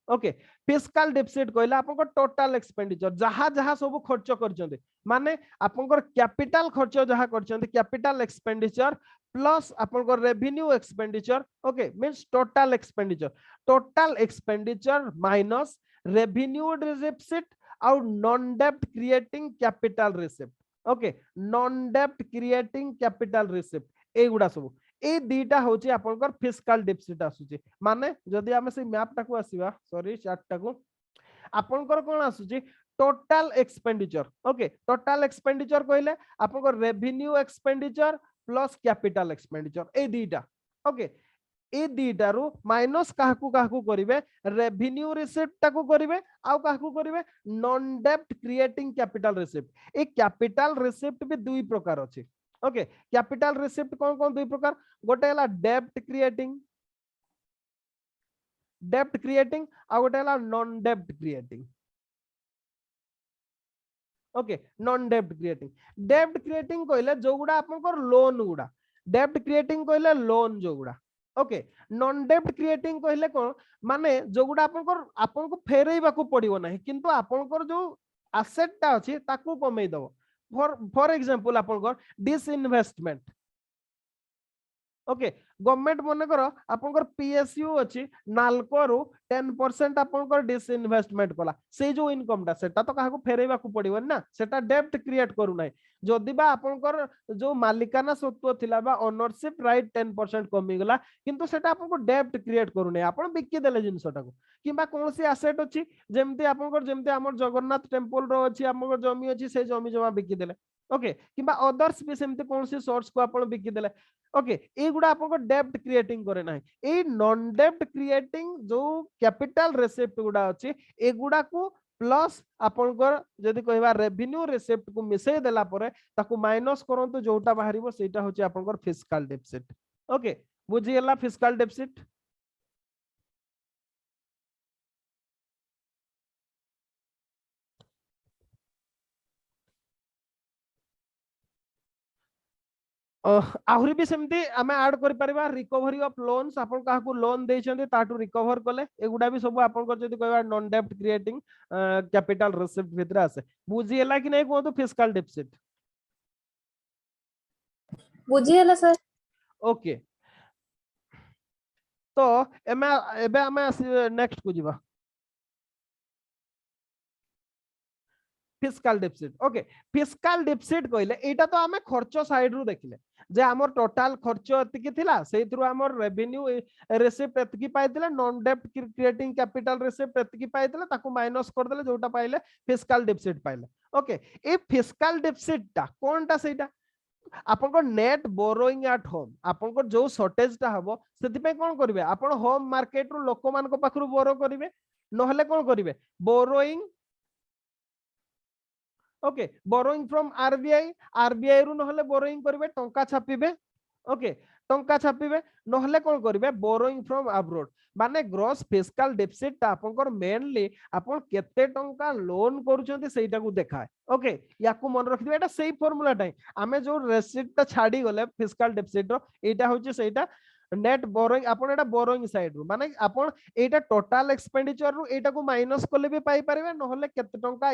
okay fiscal deficit कहले आपन को टोटल एक्सपेंडिचर जहां जहां सब खर्च करचंदे माने आपन को कैपिटल खर्च जहां करचंदे कैपिटल एक्सपेंडिचर प्लस आपन को revenue expenditure okay means total expenditure minus revenue deficit और नॉन डेब्ट creating capital receipt okay non डेब्ट क्रिएटिंग कैपिटल रिसिप्ट एगुडा सब ए दीटा होची आपनकर फिस्कल डिफिसिट आसुची माने जदी हमें से मैप टाको आसीबा सॉरी चार्ट टाको आपनकर कोन आसुची total expenditure okay total expenditure कहले आपनकर revenue expenditure plus capital expenditure ए दीटा ओके ए दीटा रु माइनस काहाकू काहाकू करिवे रेवेन्यू रिसिप्ट ताकू करिवे आउ काहाकू करिवे नॉन डेब्ट क्रिएटिंग कैपिटल रिसिप्ट ए कैपिटल रिसिप्ट भी दुई प्रकार अछि ओके कैपिटल रिसिप्ट कौन कौन दुई प्रकार गोटे हला डेब्ट क्रिएटिंग आ गोटे हला नॉन डेब्ट क्रिएटिंग ओके नॉन डेब्ट क्रिएटिंग कहले जो गुडा आपनकर लोन गुडा डेब्ट क्रिएटिंग कहले लोन जो गुडा ओके नॉन डेब्ट क्रिएटिंग कहले कोन माने जो गुडा आपनको फेरैबा को पड़िबो नाही किंतु आपनकर जो एसेट ता अछि ताकू कमै दबो फॉर एग्जांपल आपनकर डिसइन्वेस्टमेंट ओके गवर्नमेंट मन कर आपनकर पीएसयू अछि नालको रु 10% आपनकर डिसइन्वेस्टमेंट कला से जो इनकम ता सेटा तो काहाको फेरैबा को पड़िबो ना सेटा डेब्ट क्रिएट करू नाही जदि बा आपनकर जो मालिकाना सत्व थिला बा ओनरशिप राइट 10% कमी गला किंतु सेटा आपनको डेब्ट क्रिएट करू नाही आपन बिक्की देले जिंसटा को किबा कोनसी एसेट अछि जेमते आपनकर जेमते हमर जगन्नाथ टेंपल रो अछि हमर जमी अछि से जमी जमा बिक्की देले ओके किबा अदर्स भी सेमते कोनसी सोर्स को आपन बिक्की देले ओके ए गुडा आपनको डेब्ट क्रिएटिंग करे नाही ए नॉन डेब्ट क्रिएटिंग जो कैपिटल रिसिप्ट गुडा अछि ए गुडा को प्लस आपनकर जदि कहबा रेवेन्यू रिसिप्ट को मिसै देला परे ताकू माइनस करंतु जोटा बाहरिबो सेटा होची आपनकर फिस्कल डेफिसिट ओके बुझी गेला फिस्कल डेफिसिट आहुरी भी सेमती आमे ऐड करि परिबा रिकवरी ऑफ लोन्स आपन काहा को लोन देइछन्ते ताटू रिकवर कले एगुडा भी सब आपन को जदी कहबा नॉन डेब्ट क्रिएटिंग कैपिटल रिसिप्ट भितर आसे बुझी एला कि नै को तो फिस्कल डेफिसिट बुझी एला सर ओके तो एबे आमे नेक्स्ट को जिबा fiscal deficit okay fiscal deficit कहले एटा तो आमे खर्च साइड रु देखिले जे हमर टोटल खर्च एतिकी थिला सेइथरु हमर रेवेन्यू रिसिप्ट एतिकी पाइतिले नॉन डेब्ट क्रिएटिंग कैपिटल रिसिप्ट एतिकी पाइतिले ताकू माइनस कर देले जोटा पाइले फिस्कल डेफिसिट पाइले ओके ए फिस्कल डेफिसिट ता कोनटा सेटा आपनको नेट बोरोइंग एट होम आपनको जो शॉर्टेज ता हबो सेति पे कोन करिवे आपण होम मार्केट रु लोक मान को पाखरु बोरो करिवे नहले कोन करिवे borrowing okay borrowing from RBI रु नहले बोरोइंग करिवे टंका छापिबे ओके टंका छापिबे नहले कोन करिवे बोरोइंग फ्रॉम अब्रॉड माने ग्रॉस फिस्कल डेफिसिट ता आपनकर मेनली आपन केते टंका लोन करूछन्ते सेटा को देखाय ओके याकू मन रखिबे एटा सेही फार्मूला टाइ आमे जो रेसिप्ट ता छाडी गले फिस्कल डेफिसिट रो एटा होची सेटा नेट बोरोइंग आपन एटा बोरोइंग साइड रु माने आपन एटा टोटल एक्सपेंडिचर रु एटा को माइनस करले भी पाई परबे नहले केते टंका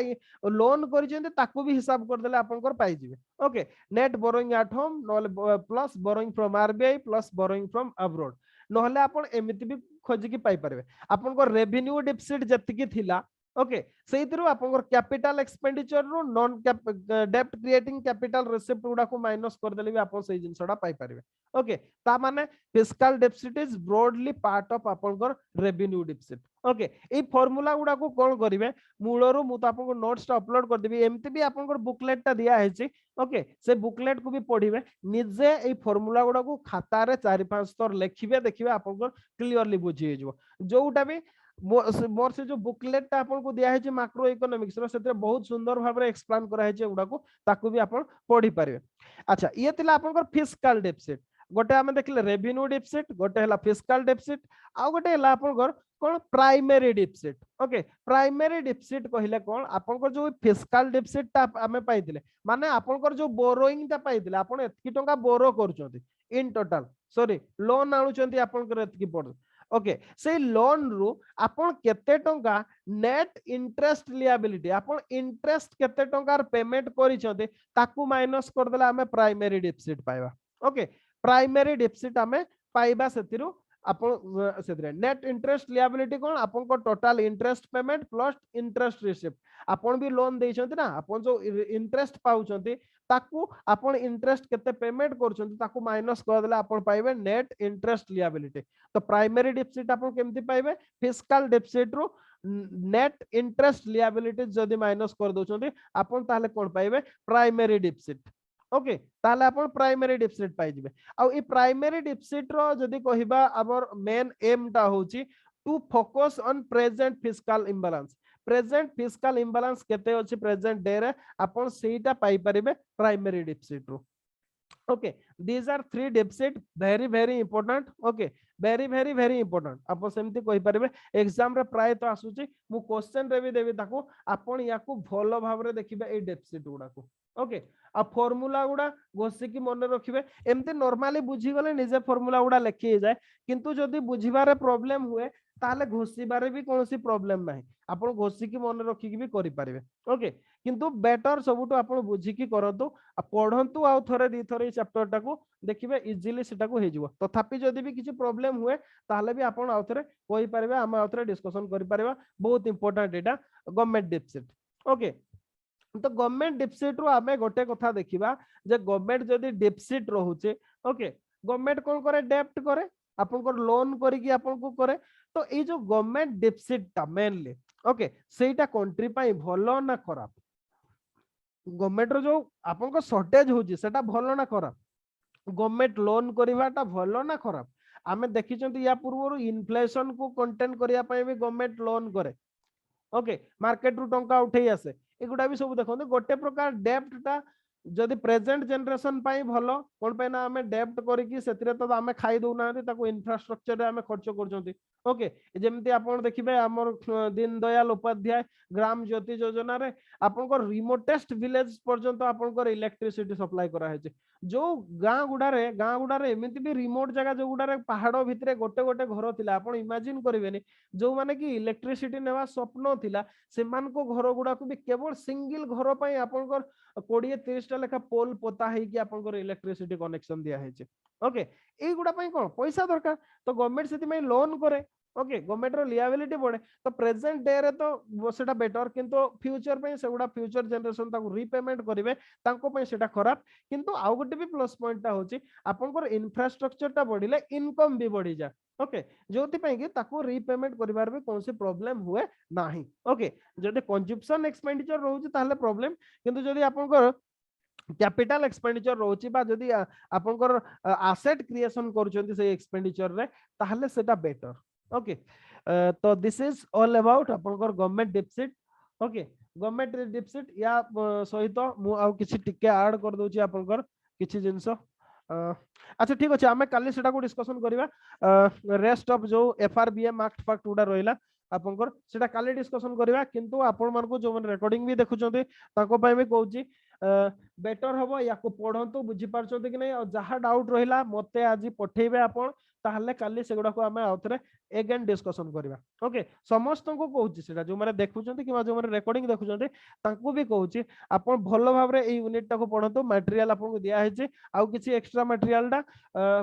लोन करिसेंते ताकू भी हिसाब कर देले आपनकर पाई जिवे okay net borrowing at home नहले plus borrowing from RBI plus borrowing from abroad नहले आपन एमिति भी खोजी की पाई परबे आपनकर रेवेन्यू डेफिसिट जतिकी थिला ओके सेइतरु आपनकर कैपिटल एक्सपेंडिचर रु नॉन डेब्ट क्रिएटिंग कैपिटल रिसिप्ट गुडा को माइनस कर देले भी आपन सेही जिंसडा पाई परबे ओके ता माने fiscal deficit is broadly part of आपनकर रेवेन्यू डेफिसिट ओके ए फार्मूला गुडा को कोन करिवे मूलरो मु त आपनको नोट्स ता अपलोड कर देबी एमती भी आपनकर बुकलेट ता दिया हेछि ओके से बुकलेट को भी पढिबे निजे ए फार्मूला गुडा को खाता रे 4-5 स्तर लिखिबे देखिबे आपनकर क्लियरली बुझी जेबो जोटा भी मोर से जो बुकलेट ता आपन को दिया है मैक्रो इकोनॉमिक्स रो सेते बहुत सुंदर भाबरे एक्सप्लेन करा है उडा को ताकू भी आपन पढी पारे अच्छा ये तिला आपन फिस्कल डेफिसिट गोटे आमे देखले रेवेन्यू डेफिसिट गोटे हला फिस्कल डेफिसिट आ गोटे हला आपन कोन primary deficit okay primary deficit कहिले कोन आपन जो फिस्कल डेफिसिट ता आमे पाइतिले माने आपन जो बोरोइंग ता पाइतिले आपन एतकी टंका बोरो करचोंती इन टोटल सॉरी लोन आनुचोंती आपन एतकी पड़ ओके से लोन रु आपन केते टंका नेट इंटरेस्ट लिएबिलिटी आपन इंटरेस्ट केते टंकार पेमेंट करिसते ताकू माइनस कर देला हमें प्राइमरी डेफिसिट पाइबा ओके प्राइमरी डेफिसिट हमें पाइबा सेतिरु आपन सेतिरे नेट इंटरेस्ट लिएबिलिटी कोन आपन को total interest payment plus interest receipt आपन भी लोन देइछन्ती ना आपन जो इंटरेस्ट पाउछन्ती ताकू आपन इंटरेस्ट केते पेमेंट करछन्ती ताकू माइनस कर देला आपन पाइबे नेट इंटरेस्ट लिएबिलिटी तो प्राइमरी डेफिसिट आपन केमती पाइबे फिस्कल डेफिसिट रु नेट इंटरेस्ट लिएबिलिटी जदी माइनस कर दोछन्ती आपन ताले कोन पाइबे प्राइमरी डेफिसिट ओके ताले आपण प्राइमरी डिफिसिट पाई जिवे आ ई प्राइमरी डिफिसिट रो जदी कहिबा आवर मेन एम टा होची to focus on present fiscal imbalance present fiscal imbalance केते अछि प्रेजेंट डे रे आपण सेटा पाई परिबे प्राइमरी डिफिसिट रो okay these are three deficit very important okay very important आप सेमती कहि परिबे एग्जाम रे प्राय तो आसुची मु क्वेश्चन रे भी देबी ताको आपण याकू भलो भाव रे देखिबे ए डेफिसिट गुडा को ओके आ फार्मूला गुडा घोसी की मन रखिबे एमती नॉर्मली बुझी गले निजे फार्मूला गुडा लिखि जाय किंतु जदी बुझिबारे प्रॉब्लम हुए ताले घोसीबारे भी कोनोसी प्रॉब्लम नाही आपण घोसी की मन रखि की भी करि परिबे ओके किंतु बेटर सबुटो आपण बुझी की करंतु आ पढंतु आ थरे दी थरे चैप्टर टाको देखिबे इजीली सेटा को हे जिवो तथापि जदी भी किछि प्रॉब्लम हुए ताले भी आपण आ थरे कहि परिबे हम आ थरे डिस्कशन करि परिबा बहुत इंपोर्टेंट एटा गवर्नमेंट डेफिसिट ओके तो गवर्नमेंट डेफिसिट रो आमे गोटे कथा देखिबा जे गवर्नमेंट जदी डेफिसिट रहउचे ओके गवर्नमेंट कोन करे डेब्ट करे आपण को लोन करी की आपण को करे तो ए जो गवर्नमेंट डेफिसिट ता मेनली ओके सेटा कंट्री पाई भलो ना खराब गवर्नमेंट रो जो आपन को शॉर्टेज होची सेटा भलो ना खराब गवर्नमेंट लोन करिवाटा भलो ना खराब आमे देखिचंती या पूर्व इन्फ्लेशन को कंटेन करिया पई भी गवर्नमेंट लोन करे ओके मार्केट रु टंका उठेई आसे एगुडा भी सब देखो गोटे प्रकार डेब्ट टा जदि प्रेजेंट जनरेशन पाई भलो कोन पे ना हमें डेब्ट करी की सेतिरे तो हमें खाई दउ ना ताको इंफ्रास्ट्रक्चर रे हमें खर्च करचंती ओके जेमती आपण देखिबे हमर दीन दयाल उपाध्याय ग्राम ज्योति योजना रे आपण को रिमोटेस्ट विलेज पर्यंत आपण को इलेक्ट्रिसिटी सप्लाई करा है जो गां गुडारे एमिति भी रिमोट जगह जो गुडारे पहाड़ भितरे गोटे गोटे घर थिला आपण इमेजिन करिवेनी जो माने की इलेक्ट्रिसिटी नेवा स्वप्न थिला से मान को घर गुडा को भी केवल सिंगल घर पई आपण को 20-30 टा लेखा पोल पोता है कि आपण को इलेक्ट्रिसिटी कनेक्शन दिया है ओके ए गुडा पई कोन पैसा दरकार तो गवर्नमेंट सेति में लोन करे ओके गवर्नमेंट रो लिएबिलिटी बढ़े तो प्रेजेंट डे रे तो सेटा बेटर किंतु फ्यूचर पे सेगुडा फ्यूचर जनरेशन ताको रीपेमेंट करिवे तांको पे सेटा खराब किंतु आउ गोटे भी प्लस पॉइंट ता होची आपन को इंफ्रास्ट्रक्चर ता बढ़िले इनकम भी बढ़ी जा ओके जोति पे कि ताको रीपेमेंट करिवार भी कोनसे प्रॉब्लम हुए नाही ओके जदि कंजम्पशन एक्सपेंडिचर रहउची ताहले प्रॉब्लम किंतु जदि आपन को कैपिटल एक्सपेंडिचर रोची बा जदि आपनकर एसेट क्रिएशन करूचंती से एक्सपेंडिचर रे ताहले सेटा बेटर ओके तो दिस इज ऑल अबाउट आपनकर government deficit okay government deficit या सहित मु आ किछि टिके ऐड कर दोची आपनकर किछि जिंस अच्छा ठीक अछि हमें काली सेटा को डिस्कशन करिवा रेस्ट ऑफ जो एफआरबीएम एक्ट फैक्ट उडा रहिला आपनकर सेटा काली डिस्कशन करिवा किंतु आपन मन को जो मन रिकॉर्डिंग भी देखुचंती ताको पई भी कहूची बेटर हबो याको पढंतु बुझी पारचंती कि नै और जहा डाउट रहिला मते आजि पठेइबे आपन ताहले काली सेगुडा को हमें आउथरे अगेन डिस्कशन करिवा ओके समस्त को कहूची सेटा जो माने देखुचंती कि जो माने रिकॉर्डिंग देखुचंती तांको भी कहूची आपन भलो भाव रे ए यूनिट टा को पढंतु मटेरियल आपन को दिया है आउ किछि एक्स्ट्रा मटेरियल टा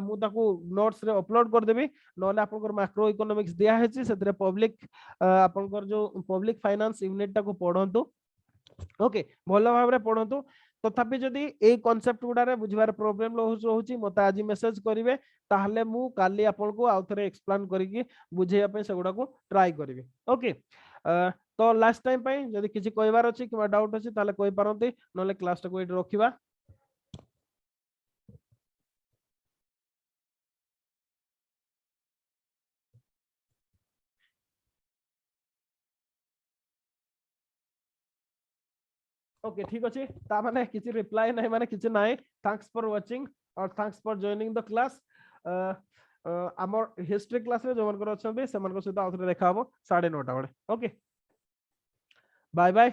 मु ताको नोट्स रे अपलोड कर देबी नले आपन को मैक्रो इकोनॉमिक्स दिया है सेतरे पब्लिक आपन को जो पब्लिक फाइनेंस यूनिट टा को पढंतु ओके भलो भाव रे पढंतु तथापि जदि ए कांसेप्ट गुडारे बुझिबार प्रॉब्लम रहउची मते आज मेसेज करिवे ताहले मु काली आपन को आउथरे एक्सप्लेन करिकि बुझेया पे सेगुडा को ट्राई करिवे ओके तो लास्ट टाइम पई जदि किछि कहबार अछि किबा डाउट अछि ताले कहि पारंती नले क्लास टा को एट रखिबा ओके ठीक अछि ता माने किछि रिप्लाई नै माने किछि नै थैंक्स फॉर वाचिंग और thanks for joining the class हमर हिस्ट्री क्लास रे जो मनकर अछबे से मनकर सहित आउथरे देखा हबो 9:30 बडे ओके बाय बाय।